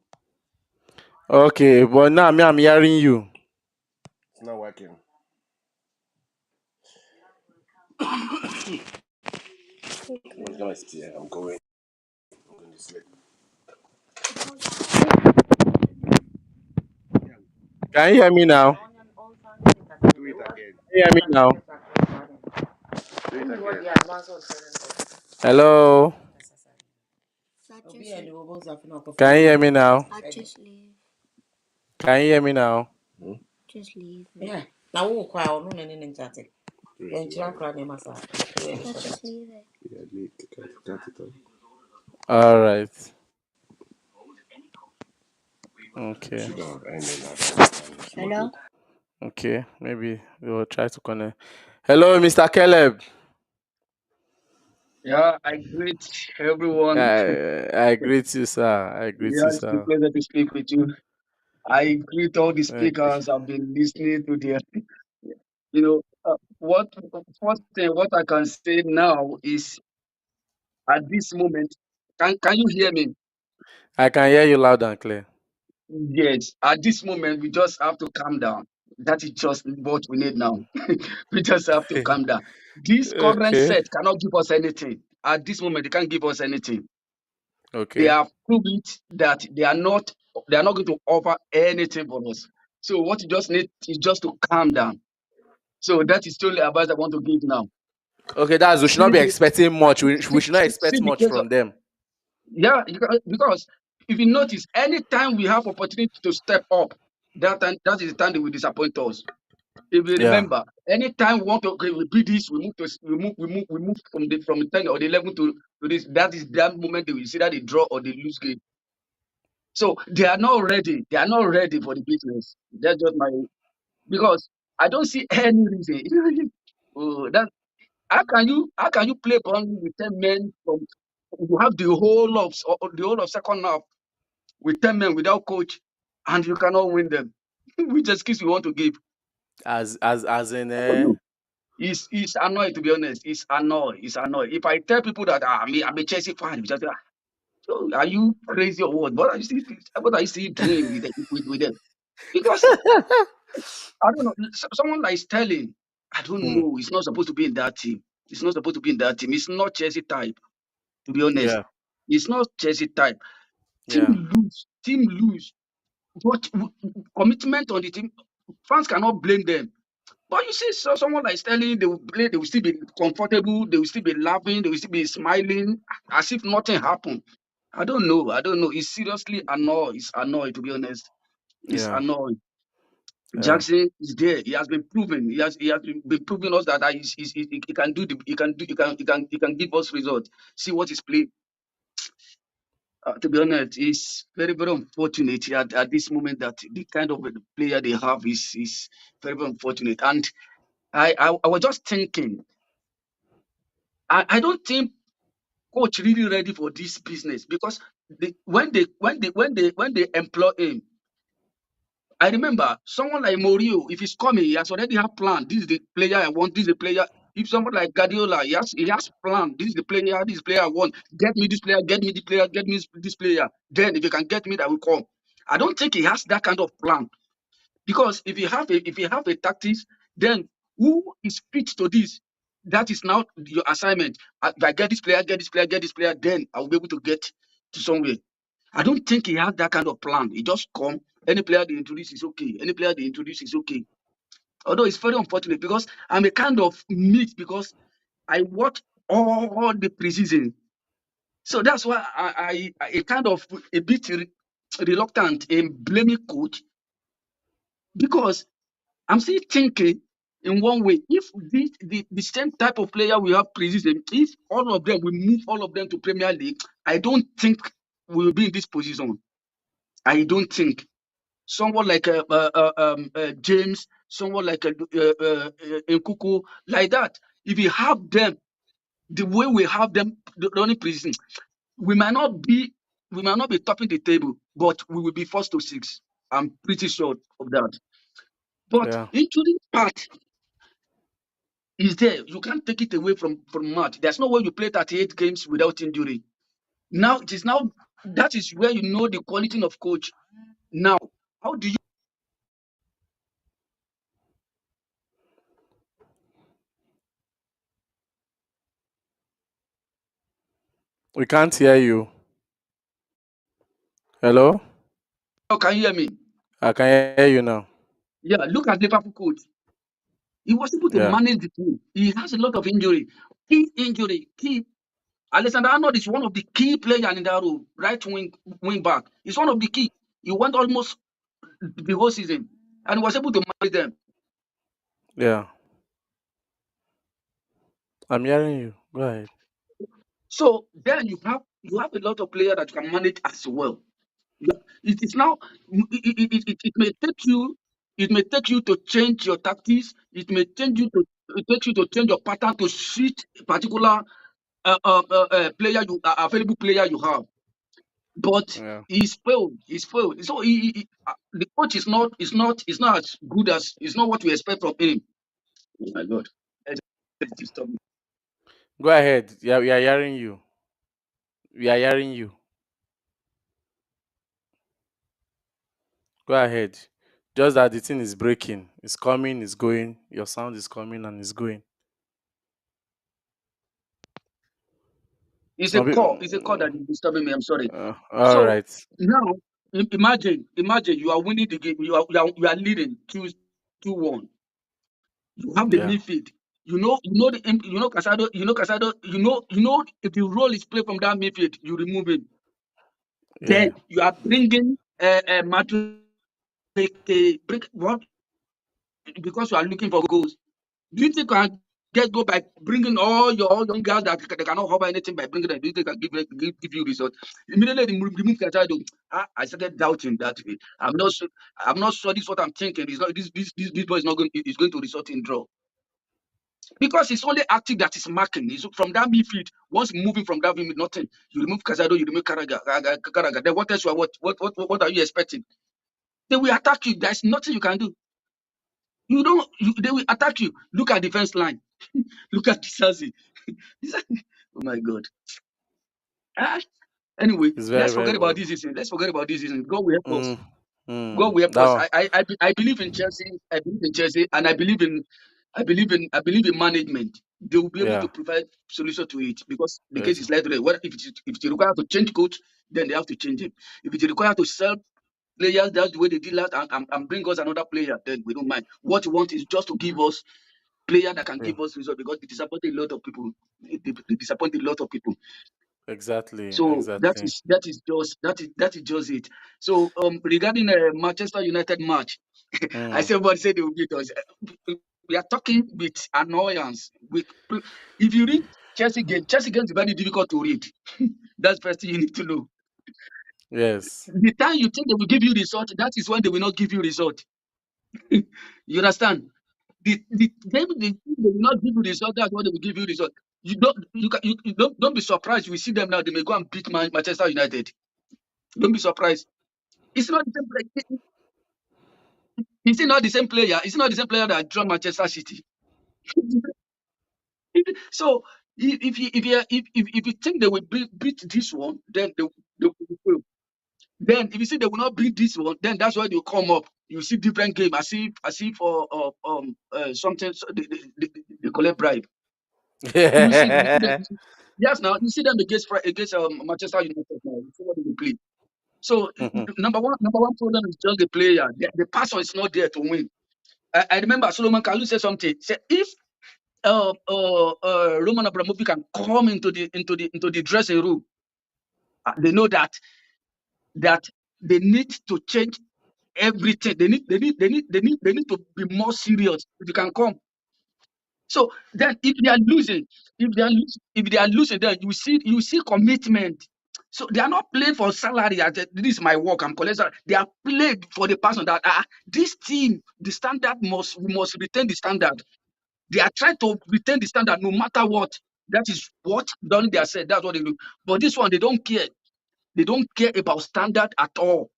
Okay, but now me, I'm hearing you. It's not working. I'm gonna stay. I'm going. I'm going to sleep. Can you hear me now? Do it again. Can you hear me now? Do it again. Hello. Can you hear me now? Can you hear me now? Hmm? Do it Yeah, cut it off. All right. Okay. Should have ended now. Okay. Maybe we will try to connect. Hello, Mr. Caleb. Yeah, I greet everyone. I greet you, sir. I greet Yeah, you, it's a sir. pleasure to speak with you. I greet all the Okay. speakers. I've been listening to their, what first thing what I can say now is at this moment. Can you hear me? I can hear you loud and clear. Yes. At this moment, we just have to calm down. That is just what we need now. We just have to calm down. This current Okay. set cannot give us anything. At this moment, they can't give us anything. They Okay. have proved it that they are not going to offer anything for us. So what you just need is just to calm down. So that is the only advice I want to give now. Okay, we should See not be the expecting much. We should not see expect the much case of from them. yeah, because if you notice, anytime we have opportunity to step up, that is the time they will disappoint us. If you Yeah. remember, anytime we want to okay, we beat this, we move from the 10 or the 11 to this. That is that moment they will see that they draw or they lose game. So they are not ready. They are not ready for the business. That's just my because I don't see any reason. That how can you play ball with 10 men from you have the whole of second half with 10 men without coach and you cannot win them. Which excuse you want to give? As in I don't know. He's annoyed to be honest. He's annoyed. He's annoyed. If I tell people that I'm a Chelsea fan, we just say, so are you crazy or what? What are you still doing with them? Because I don't know. Someone like Sterling, I don't hmm, know. He's not supposed to be in that team. He's not supposed to be in that team. He's not Chelsea type, to be honest. yeah, He's not Chelsea type. Team yeah, lose. Team lose. What commitment on the team? Fans cannot blame them. But you see, someone like Sterling, they will play, they will still be comfortable, they will still be laughing, they will still be smiling as if nothing happened. I don't know. I don't know. He's seriously annoyed. He's annoyed, to be honest. He's yeah, annoyed. yeah. Jackson is there. He has been proven. He has been proving us that he can do he can give us results. See what he's playing. To be honest, it's very very unfortunate at this moment that the kind of player they have is very very unfortunate. And I was just thinking, I don't think coach really ready for this business because when they employ him, I remember someone like Mourinho, if he's coming, he has already have plan. This is the player I want. This is the player. If someone like Guardiola, he has plan. This is the player. This player I want. Get me this player. Get me the player. Get me this player. Then if you can get me, that will come. I don't think he has that kind of plan because if you have a tactics, then who is fit to this? That is now your assignment. If I get this player, get this player, get this player, then I will be able to get to somewhere. I don't think he has that kind of plan. He just come. Any player they introduce is okay. Any player they introduce is okay. Although it's very unfortunate because I'm a kind of mix because I watch all the preseason. So that's why I kind of a bit reluctant in blaming coach because I'm still thinking in one way, if the same type of player we have preseason, if all of them, we move all of them to Premier League, I don't think we will be in this position. I don't think. Someone like James, someone like Nkuku, like that. If you have them the way we have them running prison, we might not be topping the table, but we will be first to six. I'm pretty sure of that. But Yeah. injury part is there. You can't take it away from match. There's no way you play 38 games without injury. Now it is now that is where you know the quality of coach. Now, how do you We can't hear you. Hello? how can you hear me? I can hear you now. Yeah, look at Liverpool coach. He was able to Yeah. manage the team. He has a lot of injury. Key injury. Key. Alexander Arnold is one of the key players in that role. Right wing back. He's one of the key. He went almost the whole season, and he was able to manage them. Yeah. I'm hearing you. Go ahead. So then you have a lot of players that you can manage as well. It is now it may take you to change your tactics. It takes you to change your pattern to suit a particular available player you have. But Yeah. he's failed. He's failed. So the coach is not as good as it's not what we expect from him. Oh my God. Stop. Go ahead. Yeah, we are hearing you. We are hearing you. Go ahead. Just that the thing is breaking. It's coming, it's going. Your sound is coming and it's going. It's a Some call. It's a call people. that is disturbing me. I'm sorry. All So right. now imagine you are winning the game. You are leading 2-1. You have the Yeah. midfield. Casado. Casado. If the role is played from that midfield, you remove him. Yeah. Then you are bringing Madueke, bring what because you are looking for goals. Do you think get go by bringing all your young girls that they cannot cover anything by bringing them. They can give you result. Immediately they remove Caicedo. I started doubting that way. I'm not sure. I'm not sure this is what I'm thinking. It's not this boy is not going. Is going to result in draw because it's only active that is marking. It's from that midfield. Once moving from that midfield, nothing. You remove Caicedo, you remove Karaga. Then what else? What are you expecting? They will attack you. There's nothing you can do. You don't. They will attack you. Look at defense line. Look at Disasi. Oh my God. Ah, anyway, It's very, let's very forget about well. this season. Let's forget about this season. God will help us. Mm, God will help that us. one. I believe in Chelsea. I believe in Chelsea, and I believe in management. They will be able to Yeah. provide solution to it because the Very case true. is like what if it's required to change coach, then they have to change it. If it's required to sell players, that's the way they did last, and bring us another player, then we don't mind. What we want is just to give us player that can Yeah. give us result because it disappointed a lot of people. It disappointed a lot of people. Exactly. So Exactly. that is just it. So regarding Manchester United match, I Mm. said everybody said they will beat us. We are talking with annoyance. If you read Chelsea game is very difficult to read. That's the first thing you need to know. Yes. The time you think they will give you result, that is when they will not give you result. You understand? They will not give you result. That's when they will give you result. You don't be surprised. We see them now. They may go and beat Manchester United. Don't be surprised. It's not the same player. Is it not the same player? Is it not the same player that drew Manchester City? So if you think they will beat this one, then they will fail. Then if you see they will not beat this one, then that's why they will come up. You see different game as if something they collect bribe. You see them. Yes, now you see them against Manchester United now. You see what they will play. So number one problem is just the player. The passion is not there to win. I remember Solomon Kalou said something. Say if Roman Abramovich can come into the dressing room, they know that they need to change everything. They need to be more serious. If you can come, so then if they are losing, then you see commitment. So they are not playing for salary. This is my work. I'm collecting salary. They are playing for the person that this team, the standard we must retain the standard. They are trying to retain the standard no matter what. That is what done they are said. That's what they do. But this one, they don't care. They don't care about standard at all.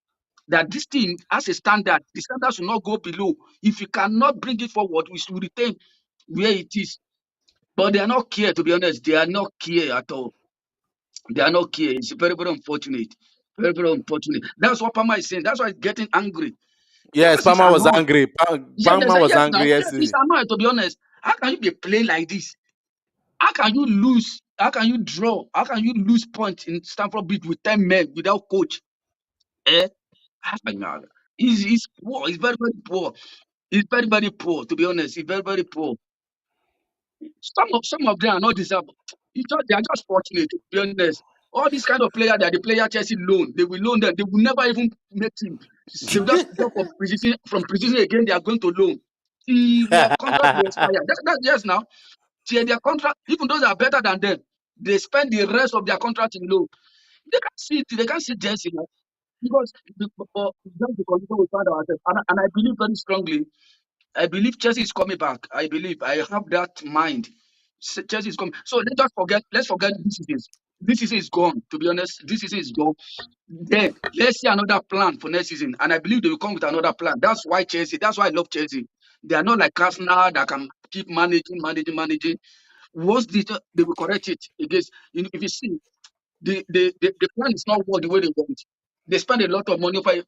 That this team has a standard. The standard should not go below. If you cannot bring it forward, we should retain where it is. But they are not care, to be honest. They are not care at all. They are not care. It's very, very unfortunate. Very, very unfortunate. That's what Pama is saying. That's why he's getting angry. Yes, Because he's Palmer was annoyed. angry. Yeah, they Palmer say was yes now. angry Yes, he's yesterday. annoyed, to be honest. How can you be playing like this? How can you lose? How can you draw? How can you lose points in Stamford Bridge with 10 men without coach? Eh? Nah. He's poor. He's very, very poor. He's very, very poor, to be honest. He's very, very poor. Some of them are not deserved. They are just fortunate, to be honest. All these kind of player that the player Chelsea loan, they will loan them. They will never even make him. They will just go for precision from precision again. They are going to loan. Till their contract will expire. That's yes now. Till their contract, even those that are better than them, they spend the rest of their contract in loan. They can't see it. They can't see Chelsea now because just the condition we find ourselves. And I believe very strongly I believe Chelsea is coming back. I believe I have that mind. Chelsea is coming. So let's forget this season. This season is gone. To be honest, this season is gone. Then let's see another plan for next season. And I believe they will come with another plan. That's why Chelsea. That's why I love Chelsea. They are not like Arsenal that can keep managing. Once they will correct it against. If you see, the plan is not work the way they want. They spend a lot of money for a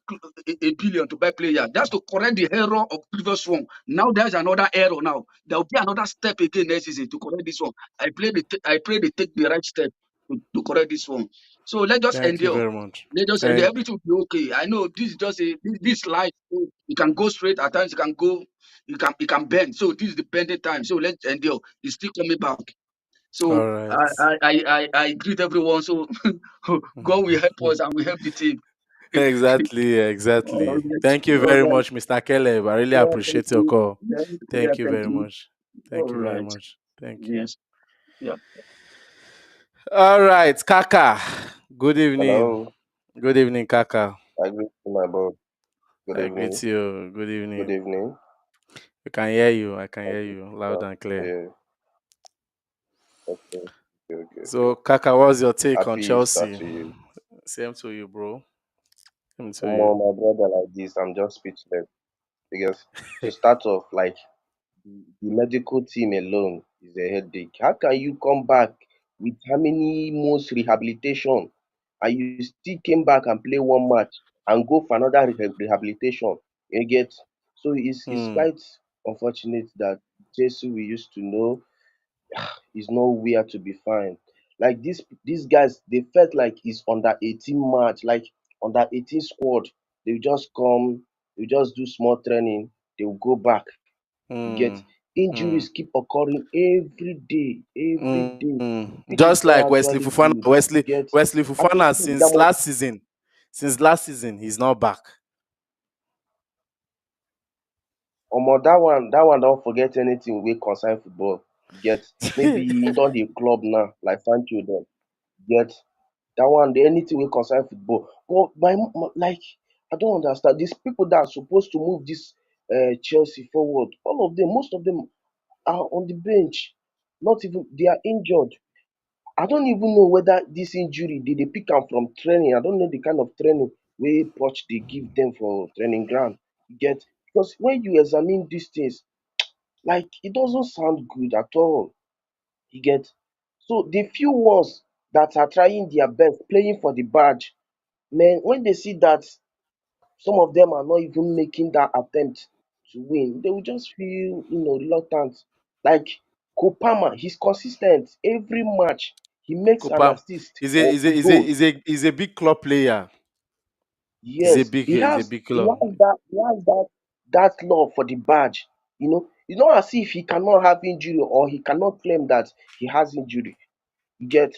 billion to buy player. That's to correct the error of previous one. Now there's another error. Now there will be another step again next season to correct this one. I pray they take the right step to correct this one. So let's just Thank you endure. very much. Let us endure. Thank Everything will be okay. I know this is just this life. So you can go straight at times. You can go. You can bend. So this is the bending time. So let's endure. It's still coming back. So all right. I greet everyone. So God will help us and will help the team. Exactly, All exactly. right. Thank you All very right. much, Mr. Caleb. I really Yeah, thank appreciate your you. call. Yeah, Thank you thank very you. much. All Thank you very right. much. Thank you. Yes. Yeah. All right, Kaka. Good evening. Hello, Good evening, Kaka. I greet you, my bro. Good I greet evening. you. Good Good evening. evening. I can hear you. I can hear Okay. you loud Yeah. and clear. Yeah. Okay. Okay. Okay. Okay. So, Kaka, what's your take on Happy Easter Chelsea? to you. Same to you, bro. Same to you. My brother like this, I'm just speechless because to start off, like the medical team alone is a headache. How can you come back with how many months rehabilitation and you still came back and play one match and go for another rehabilitation? You get so it's Hmm. quite unfortunate that Jesus we used to know is nowhere to be found. Like these guys, they felt like it's under 18 match, like under 18 squad. They will just come, they will just do small training, they will go back. You get Hmm. Hmm. injuries keep occurring every day, which is Just like not Wesley actually Fufana. good. You Wesley get Wesley I think Fufana that since was last season. Since last season, he's not back. that one don't forget anything we concern football. You get maybe he done the club now, like Sancho dem. Get that one dey anything wey concern football. But like I don't understand these people that are supposed to move this Chelsea forward. All of them, most of them are on the bench. Not even they are injured. I don't even know whether this injury dey pick am from training. I don't know the kind of training wey Poch dey give them for training ground. You get because when you examine these things, like it doesn't sound good at all. You get so the few ones that are trying their best, playing for the badge, man, when they see that some of them are not even making that attempt to win, they will just feel, reluctant. Like Kopama, he's consistent every match. He makes an Copa assist is a or is a a is a goal. is a is a big club player. Yes, Is a big he club. has that love for the badge. It's not as if he cannot have injury or he cannot claim that he has injury. You get,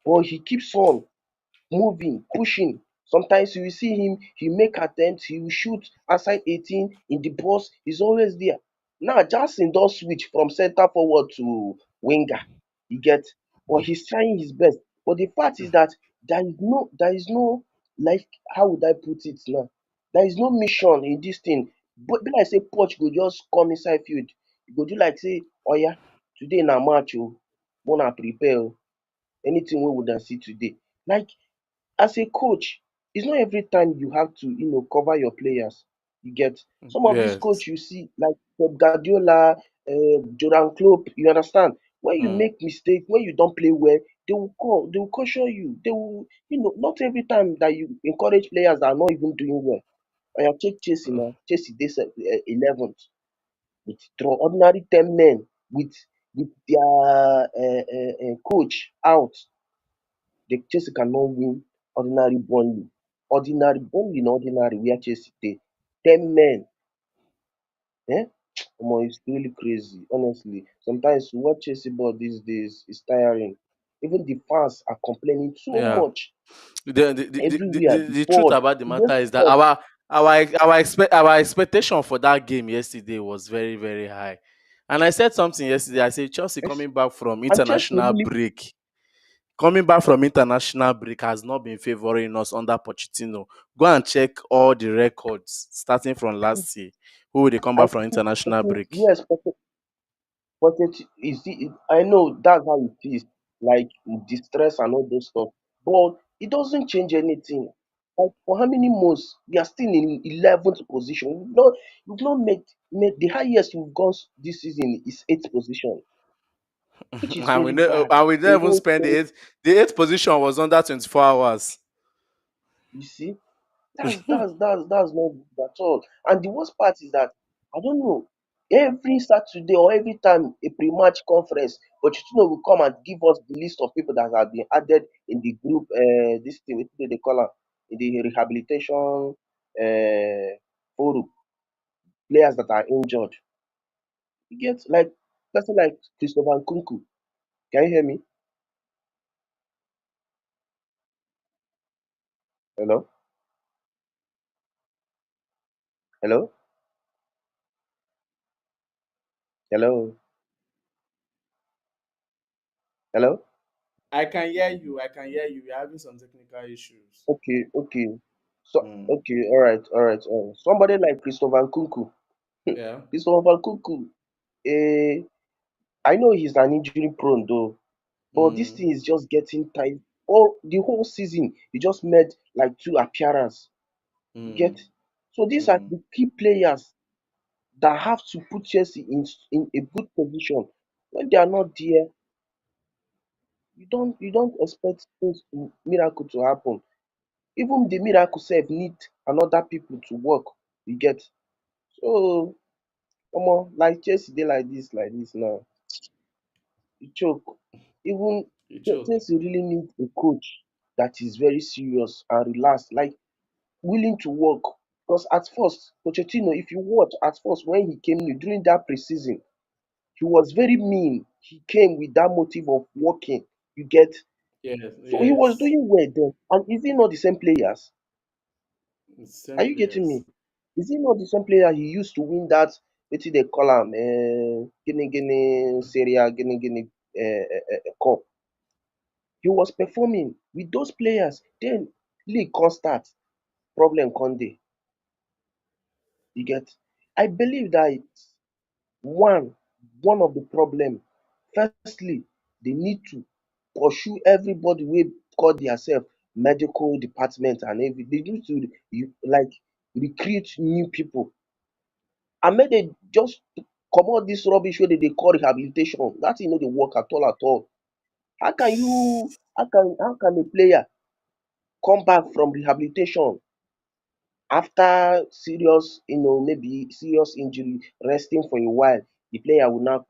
but he keeps on moving, pushing. Sometimes you will see him, he make attempts, he will shoot outside 18 in the box, he's always there. Now Jackson does switch from center forward to winger. You get, but he's trying his best. But the fact is that there is no like how would I put it now? There is no mission in this thing. But be like say Poch go just come inside field. He go do like say, oh yeah, today na match oh, una prepare oh. Anything wey una see today. Like as a coach, it's not every time you have to, cover your players. You get some of these Yes. coach you see, like Pep Guardiola, Jordan Klopp, you understand? When you Mm. make mistake, when you don't play well, they will caution you. They will, not every time that you encourage players that are not even doing well. And you take Chelsea now, Chelsea this 11th with draw ordinary 10 men with their coach out. The Chelsea cannot win ordinary Burnley. Ordinary Burnley na ordinary where Chelsea dey. 10 men. Omo it's really crazy honestly. Sometimes to watch Chelsea ball these days is tiring. Even the fans are complaining so Yeah. much The everywhere. The truth board, about the e dey matter is that spoil. our expectation for that game yesterday was very, very high. And I said something yesterday. I said Chelsea Yes, coming back from and Chelsea international really break. Coming back from international break has not been favoring us under Pochettino. Go and check all the records starting from last year. Who will they come back and from international break? yes, but I know that's how it is, like the stress and all those stuff. But it doesn't change anything. Like for how many months we are still in 11th position. We've not made the highest we've gone this season is 8th position, which is and we very ne- bad. and we The didn't even whole spend thing, the eighth position was under 24 hours. you see, that's not good at all. And the worst part is that I don't know. Every Saturday or every time a pre-match conference, Pochettino will come and give us the list of people that have been added in the group. This thing, what do they call am? In the rehabilitation forum, players that are injured. You get like person like Christopher Nkunku. Can you hear me? Hello, hello, hello. Hello? I can hear you. I can hear you. We're having some technical issues. Okay, okay. So Mm. okay, all right, all right. Somebody like Christopher Nkunku. Yeah. Christopher Nkunku, eh, I know he's an injury prone though, but this Mm. thing is just getting tight. All the whole season, he just made like two appearances. You Mm. get? So these are Mm. the key players that have to put Chelsea in a good position. When they are not there, you don't expect miracle to happen. Even the miracle sef need another people to work. You get? So like Chelsea dey like dis now, e choke. Even You choke. Chelsea really need a coach that is very serious and relaxed, like willing to work. Because at first, Pochettino, if you watch at first when he came in during that pre-season, he was very mean. He came with that motive of working. You get? Yes. So he was Yes. doing well then. And is it not the same players? It's Are same you getting players. me? Is it not the same player he used to win that wetin dey call am Guinea Serie A Guinea cup? He was performing with those players. Then league come start, problem come dey. You get? I believe that one one of the problem, firstly, they need to pursue everybody wey call theirself medical department and everything. They need to like recruit new people and make dem just comot dis rubbish wey dem dey call rehabilitation. Dat thing no dey work at all at all. How can you how can a player come back from rehabilitation after serious maybe serious injury, resting for a while, the player will now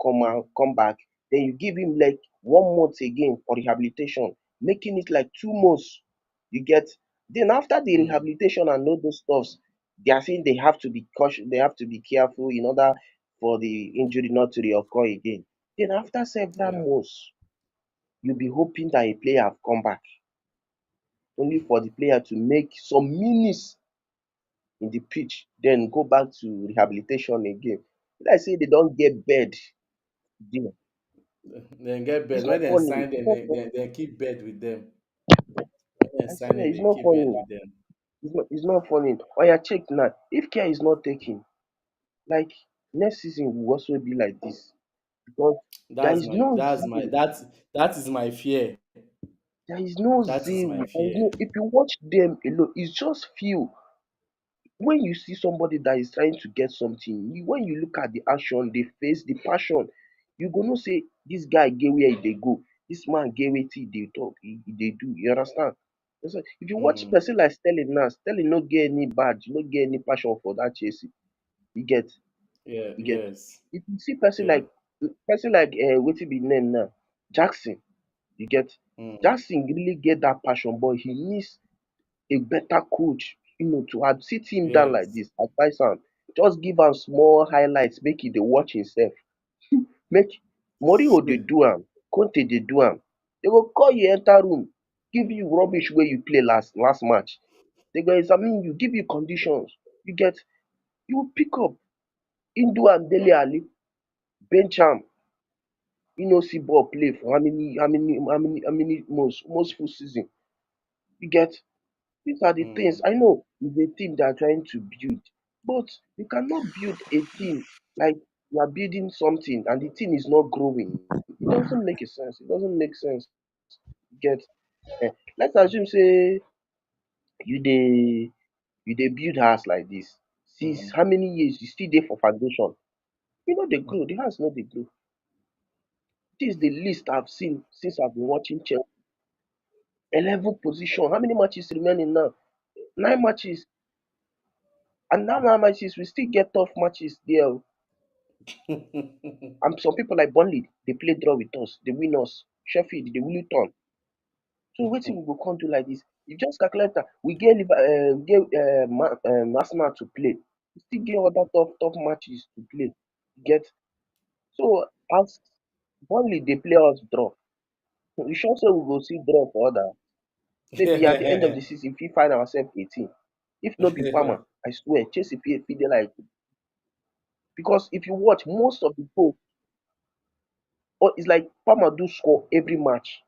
come back, then you give him like 1 month again for rehabilitation, making it like 2 months. You get? Then after the Mm. rehabilitation and all those stuffs, they are saying they have to be cautious, they have to be careful in order for the injury not to reoccur again. Then after several Yeah. months, you'll be hoping that a player have come back, only for the player to make some minutes in the pitch, then go back to rehabilitation again. Be like say they don get bed there. Then get It's bed. not When they funny. sign It's them, not they, funny. they, they keep bed with them. When they I sign swear, them, it's they not keep bed funny. with them. It's not funny. Oya check now. If care is not taken, like next season will also be like this because there That's is my no that's my zeal. that is my fear. There is no That is zeal. my There is fear. no. If you watch them alone, it's just feel. When you see somebody that is trying to get something, when you look at the action, the face, the passion, you go know say this guy get where he dey go, this man get wetin he dey talk, he dey do. You understand? So if you watch Mm. person like Sterling now, Sterling no get any badge, no get any passion for that Chelsea. You get? Yeah. You get? Yes. If you see Yeah. person like wetin be name now, Jackson, you get? Mm. Jackson really get that passion, but he needs a better coach, to sit him down like Yes. this, advise am, just give am small highlights make e dey watch himself. Make Mourinho dey do am, Conte dey do am. Dey go call you enter room, give you rubbish wey you play last match. Dey go examine you, give you conditions. You get? You will pick up. Im do am Dele Alli, bench am, e no see ball play for how many months, almost full season. You get? These are the things. Mm. I know it's a team they are trying to build, but you cannot build a team like you are building something and the thing is not growing. It doesn't make a sense. It doesn't make sense. You get? Let's assume say you dey you dey build house like this. Since Mm. how many years you still dey for foundation? You no dey grow. The house no dey grow. This is the least I've seen since I've been watching Chelsea. 11 position. How many matches remaining now? 9 matches. And that 9 matches, we still get tough matches there. And some people like Burnley, they play draw with us, they win us. Sheffield, they will turn. So wetin we go come do like this? You just calculate that we get Arsenal to play. We still get other tough matches to play. Get? So as Burnley dey play us draw, we sure say we go see draw for other. Maybe at the end of the season, we fit find ourselves 18. If no be Palmer, I swear, Chelsea fit dey like, because if you watch most of the goals, Or it's like Palmer do score every match.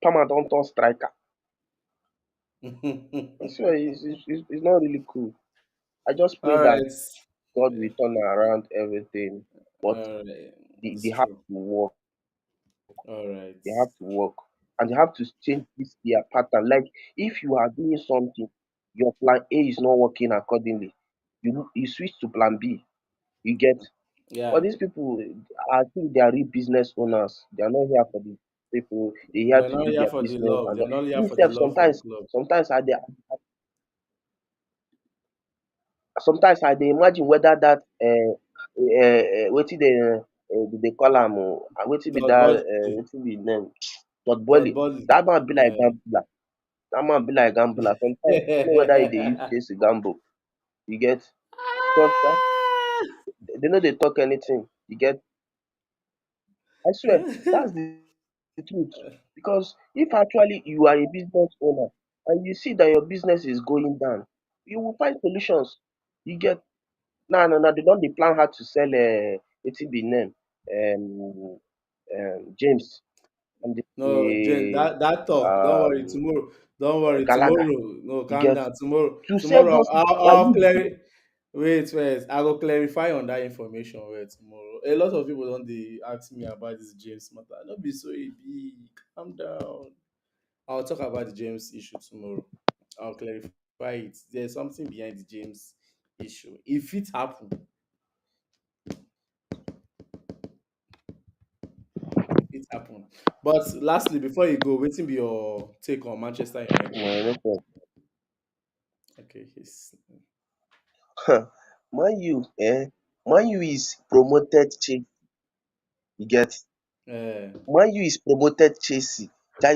Palmer don't turn striker. I swear it's not really cool. I just pray All that right. God will turn around everything. But All right. they It's have true. to work. All right. They have to work. And they have to change this their pattern. Like if you are doing something, your plan A is not working accordingly. You switch to plan B. You get. Yeah. But these people, I think they are real business owners. They are not here for the people. They're here They're to not do here their for the business. love. And They're not here me for the sef love for the club. sometimes I dey imagine whether that wetin dey call am wetin be Todd that Body. wetin be im name Todd Todd Boehly. Body. Dat man be like Uh, gambler. Dat man be like gambler. Sometimes I don't know whether he dey use Chelsea gamble. You get? Because they no dey talk anything. You get? I swear that's the truth. Because if actually you are a business owner and you see that your business is going down, you will find solutions. You get? Now they don dey plan how to sell wetin be im name James and No, James, the that talk. Don't worry. um Tomorrow. Don't worry. Gallagher. Tomorrow. No, You calm get? down. Tomorrow. To sell Tomorrow. those people na I'll you be clear. Wait. I will clarify on that information. Wait, tomorrow. A lot of people don't they ask me about this James matter. Don't be so big. Calm down. I'll talk about the James issue tomorrow. I'll clarify it. There's something behind the James issue. If it happen, if it happen. But lastly, before you go, waiting be your take on Manchester United. no problem. Okay, he's Man U Man U is promoted you get? uh, Man U is promoted Chelsea.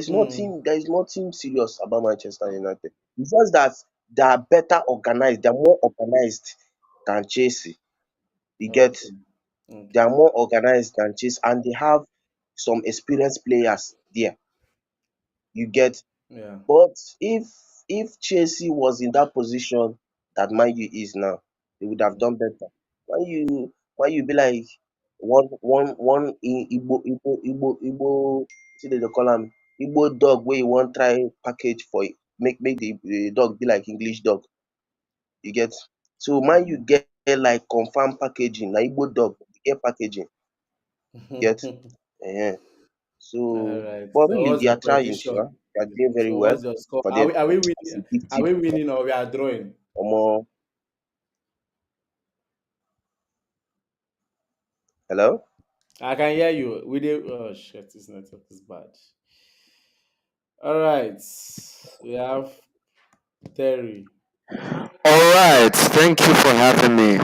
hmm, There is nothing serious about Manchester United. It's just that they are better organized. They are more organized than Chelsea. You get? okay, They are okay, more organized than Chelsea and they have some experienced players there. You get? yeah. But if Chelsea was in that position that Man U is now, they would have done better. Man U be like one Igbo wetin dem dey call am Igbo dog wey you wan try package for make the dog be like English dog. You get? So Man U get like confam packaging na Igbo dog get packaging. You get? um All So right. but So really what's they your are trying sha. prediction? They are doing very So well what's your score? for Are them we are we as winning? a big Are team. we winning or we are drawing? Omo hello? I can hear you. We did. Oh shit! This network is bad. All right. We have Terry. All right, thank you for having me.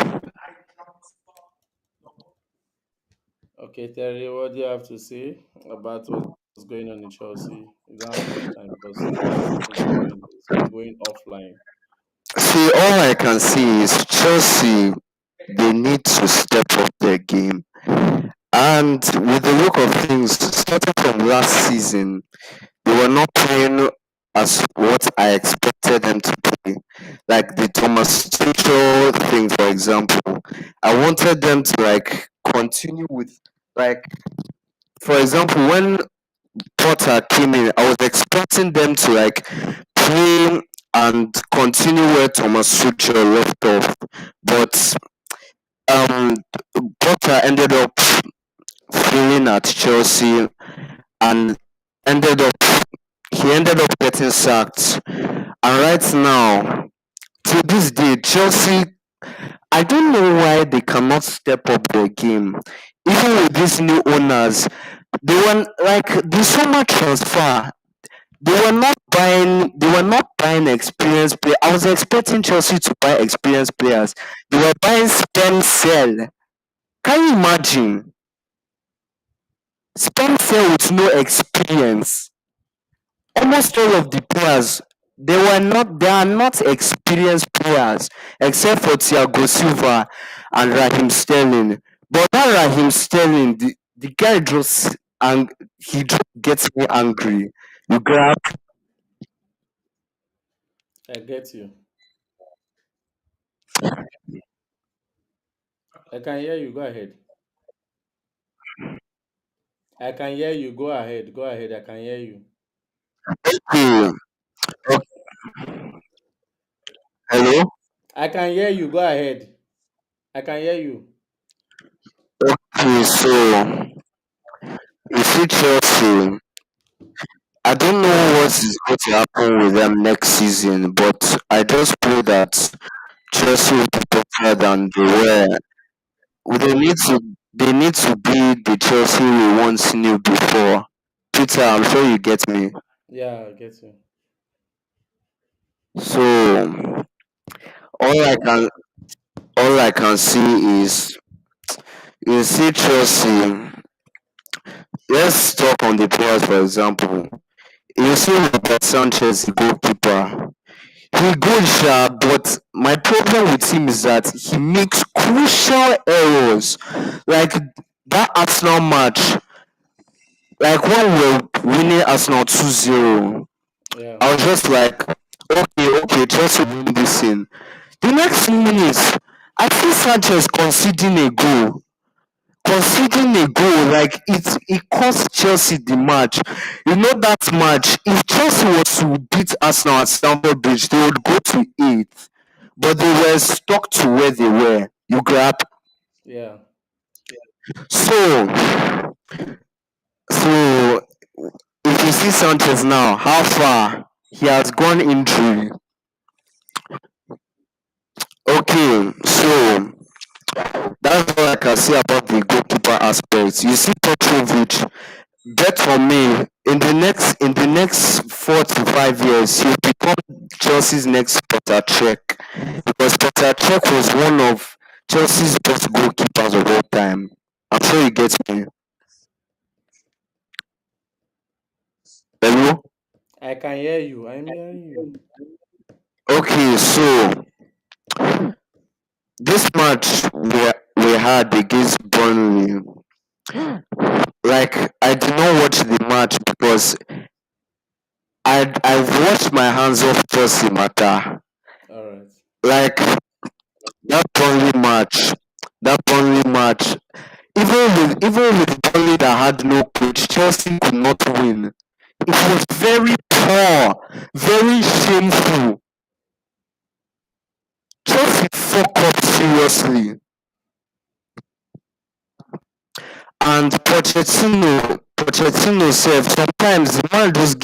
Okay, Terry. What do you have to say about what's going on in Chelsea? You don't have much time because the guy is going offline. See, all I can see is Chelsea, they need to step up their game. And with the look of things, starting from last season, they were not playing as what I expected them to play. Like the Thomas Tuchel thing, for example. I wanted them to like continue with like, for example, when Potter came in, I was expecting them to like play and continue where Thomas Tuchel left off, but um, Potter ended up failing at Chelsea and ended up he ended up getting sacked. And right now, to this day, Chelsea, I don't know why they cannot step up their game. Even with these new owners, they were like the summer transfer. They were not buying experienced players. I was expecting Chelsea to buy experienced players. They were buying spend sell. Can you imagine? Spend sell with no experience. Almost all of the players they are not experienced players except for Thiago Silva and Raheem Sterling. But that Raheem Sterling, the guy just and he just gets me angry. You grab I get you. I can hear you. Go ahead. I can hear you. Go ahead. Go ahead. I can hear you. Okay. o- Hello. I can hear you. Go ahead. I can hear you. Okay. So you see Chelsea. I don't know what is going to happen with them next season, but I just pray that Chelsea will be better than they were. They need to they need to be the Chelsea we once knew before. Peter, I'm sure you get me. Yeah, I get you. So all I can all I can see is you see Chelsea. Let's talk on the players for example. You see Robert Sanchez, the goalkeeper. He good sha, but my problem with him is that he makes crucial errors. Like that Arsenal match, like when we were winning Arsenal 2-0, Yeah. I was just like, okay, Chelsea win this thing. The next minutes, I see Sanchez conceding a goal, like it cost Chelsea the match. You know that match, if Chelsea was to beat Arsenal at Stamford Bridge, they would go to eighth, but they were stuck to where they were. You grab. Yeah. So, so if you see Sanchez now, how far he has gone injury. Okay, so that's all I can say about the goalkeeper aspect. You see Petrovic, bet for me in the next 4 to 5 years he'll become Chelsea's next Peter Cech, because Peter Cech was one of Chelsea's best goalkeepers of all time. I'm sure you get me. Hello? I can hear you. I'm hearing you. Okay, so this match we had against Burnley, like I did not watch the match because I've washed my hands off Chelsea matter. All right. Like that Burnley match, even with Burnley that had no coach, Chelsea could not win. It was very poor, very shameful. Chelsea fuck up seriously. And Pochettino sef, sometimes the man just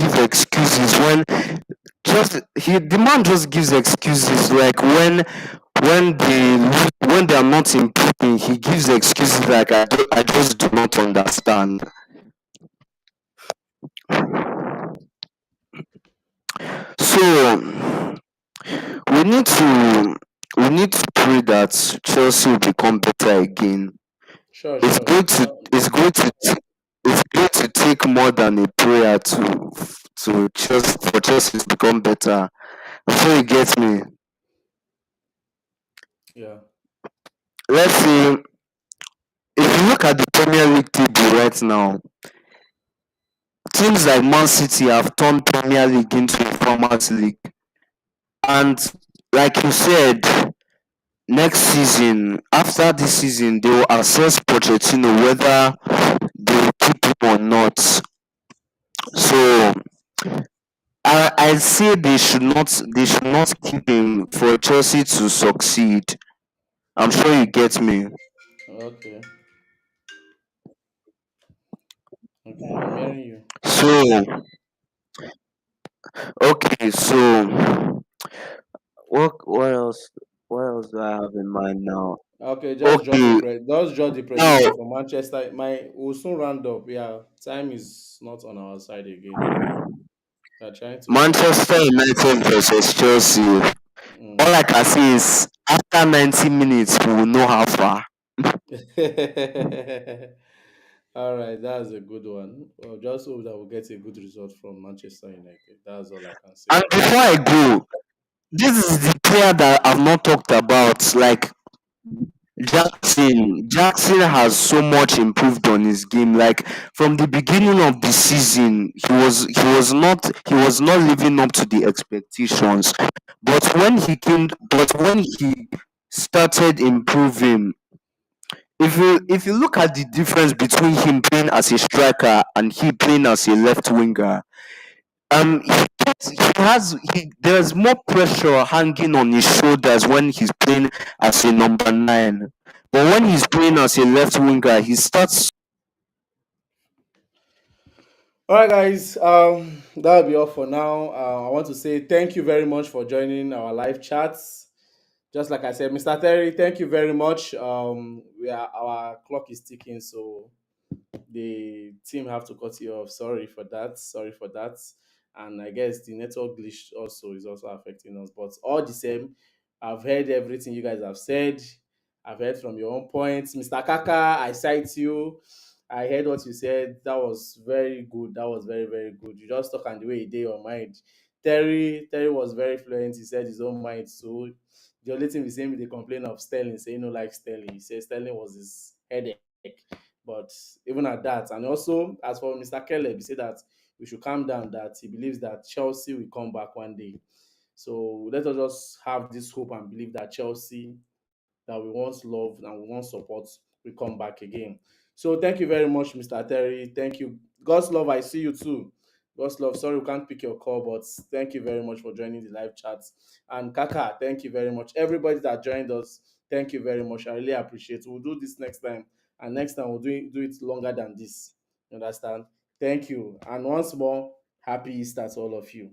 gives excuses, like when they are not improving, he gives excuses like I just do not understand. So we need to we need to pray that Chelsea will become better again. Sure, It's sure. going to it's going to it's going to take more than a prayer for Chelsea to become better. Before you get me, Yeah. let's say if you look at the Premier League table right now, teams like Man City have turned Premier League into a farmers league, and like you said, next season, after this season, they will assess Pochettino whether they will keep him or not. So I say they should not keep him for Chelsea to succeed. I'm sure you get me. Okay. Okay. I'm hearing you. So okay, so what else do I have in mind now? Okay, Okay, just drop the now prediction for Manchester. We'll soon round up. Yeah, time is not on our side again. We're trying to round up. Manchester United versus Chelsea. All Mm. I can say is after 90 minutes we will know how far. All right, that's a good one. Well, just hope that we'll get a good result from Manchester United. That's all I can say. And before I go, this is the player that I've not talked about. Like Jackson has so much improved on his game. Like from the beginning of the season, he was not living up to the expectations. But when he started improving, if you look at the difference between him playing as a striker and he playing as a left winger, there's more pressure hanging on his shoulders when he's playing as a number 9. But when he's playing as a left winger, he starts. All right, guys. That'll be all for now. I want to say thank you very much for joining our live chats. Just like I said, Mr. Terry, thank you very much. Our clock is ticking, so the team have to cut you off. Sorry for that. Sorry for that. And I guess the network glitch also is also affecting us. But all the same, I've heard everything you guys have said. I've heard from your own points. Mr. Kaka, I cite you. I heard what you said. That was very good. That was very, very good. You just talk on the way you did your mind. Terry was very fluent. He said his own mind. So the only thing we say, they complain of Sterling, say no like Sterling. He said Sterling was his headache. But even at that, and also as for Mr. Caleb, he said that we should calm down, that he believes that Chelsea will come back one day. So let us just have this hope and believe that Chelsea that we once loved and we once support will come back again. So thank you very much, Mr. Terry. Thank you. God's love, I see you too. God's love. Sorry we can't pick your call, but thank you very much for joining the live chat. And Kaka, thank you very much. Everybody that joined us, thank you very much. I really appreciate it. We'll do this next time. And next time we'll do it longer than this. You understand? Thank you. And once more, happy Easter to all of you.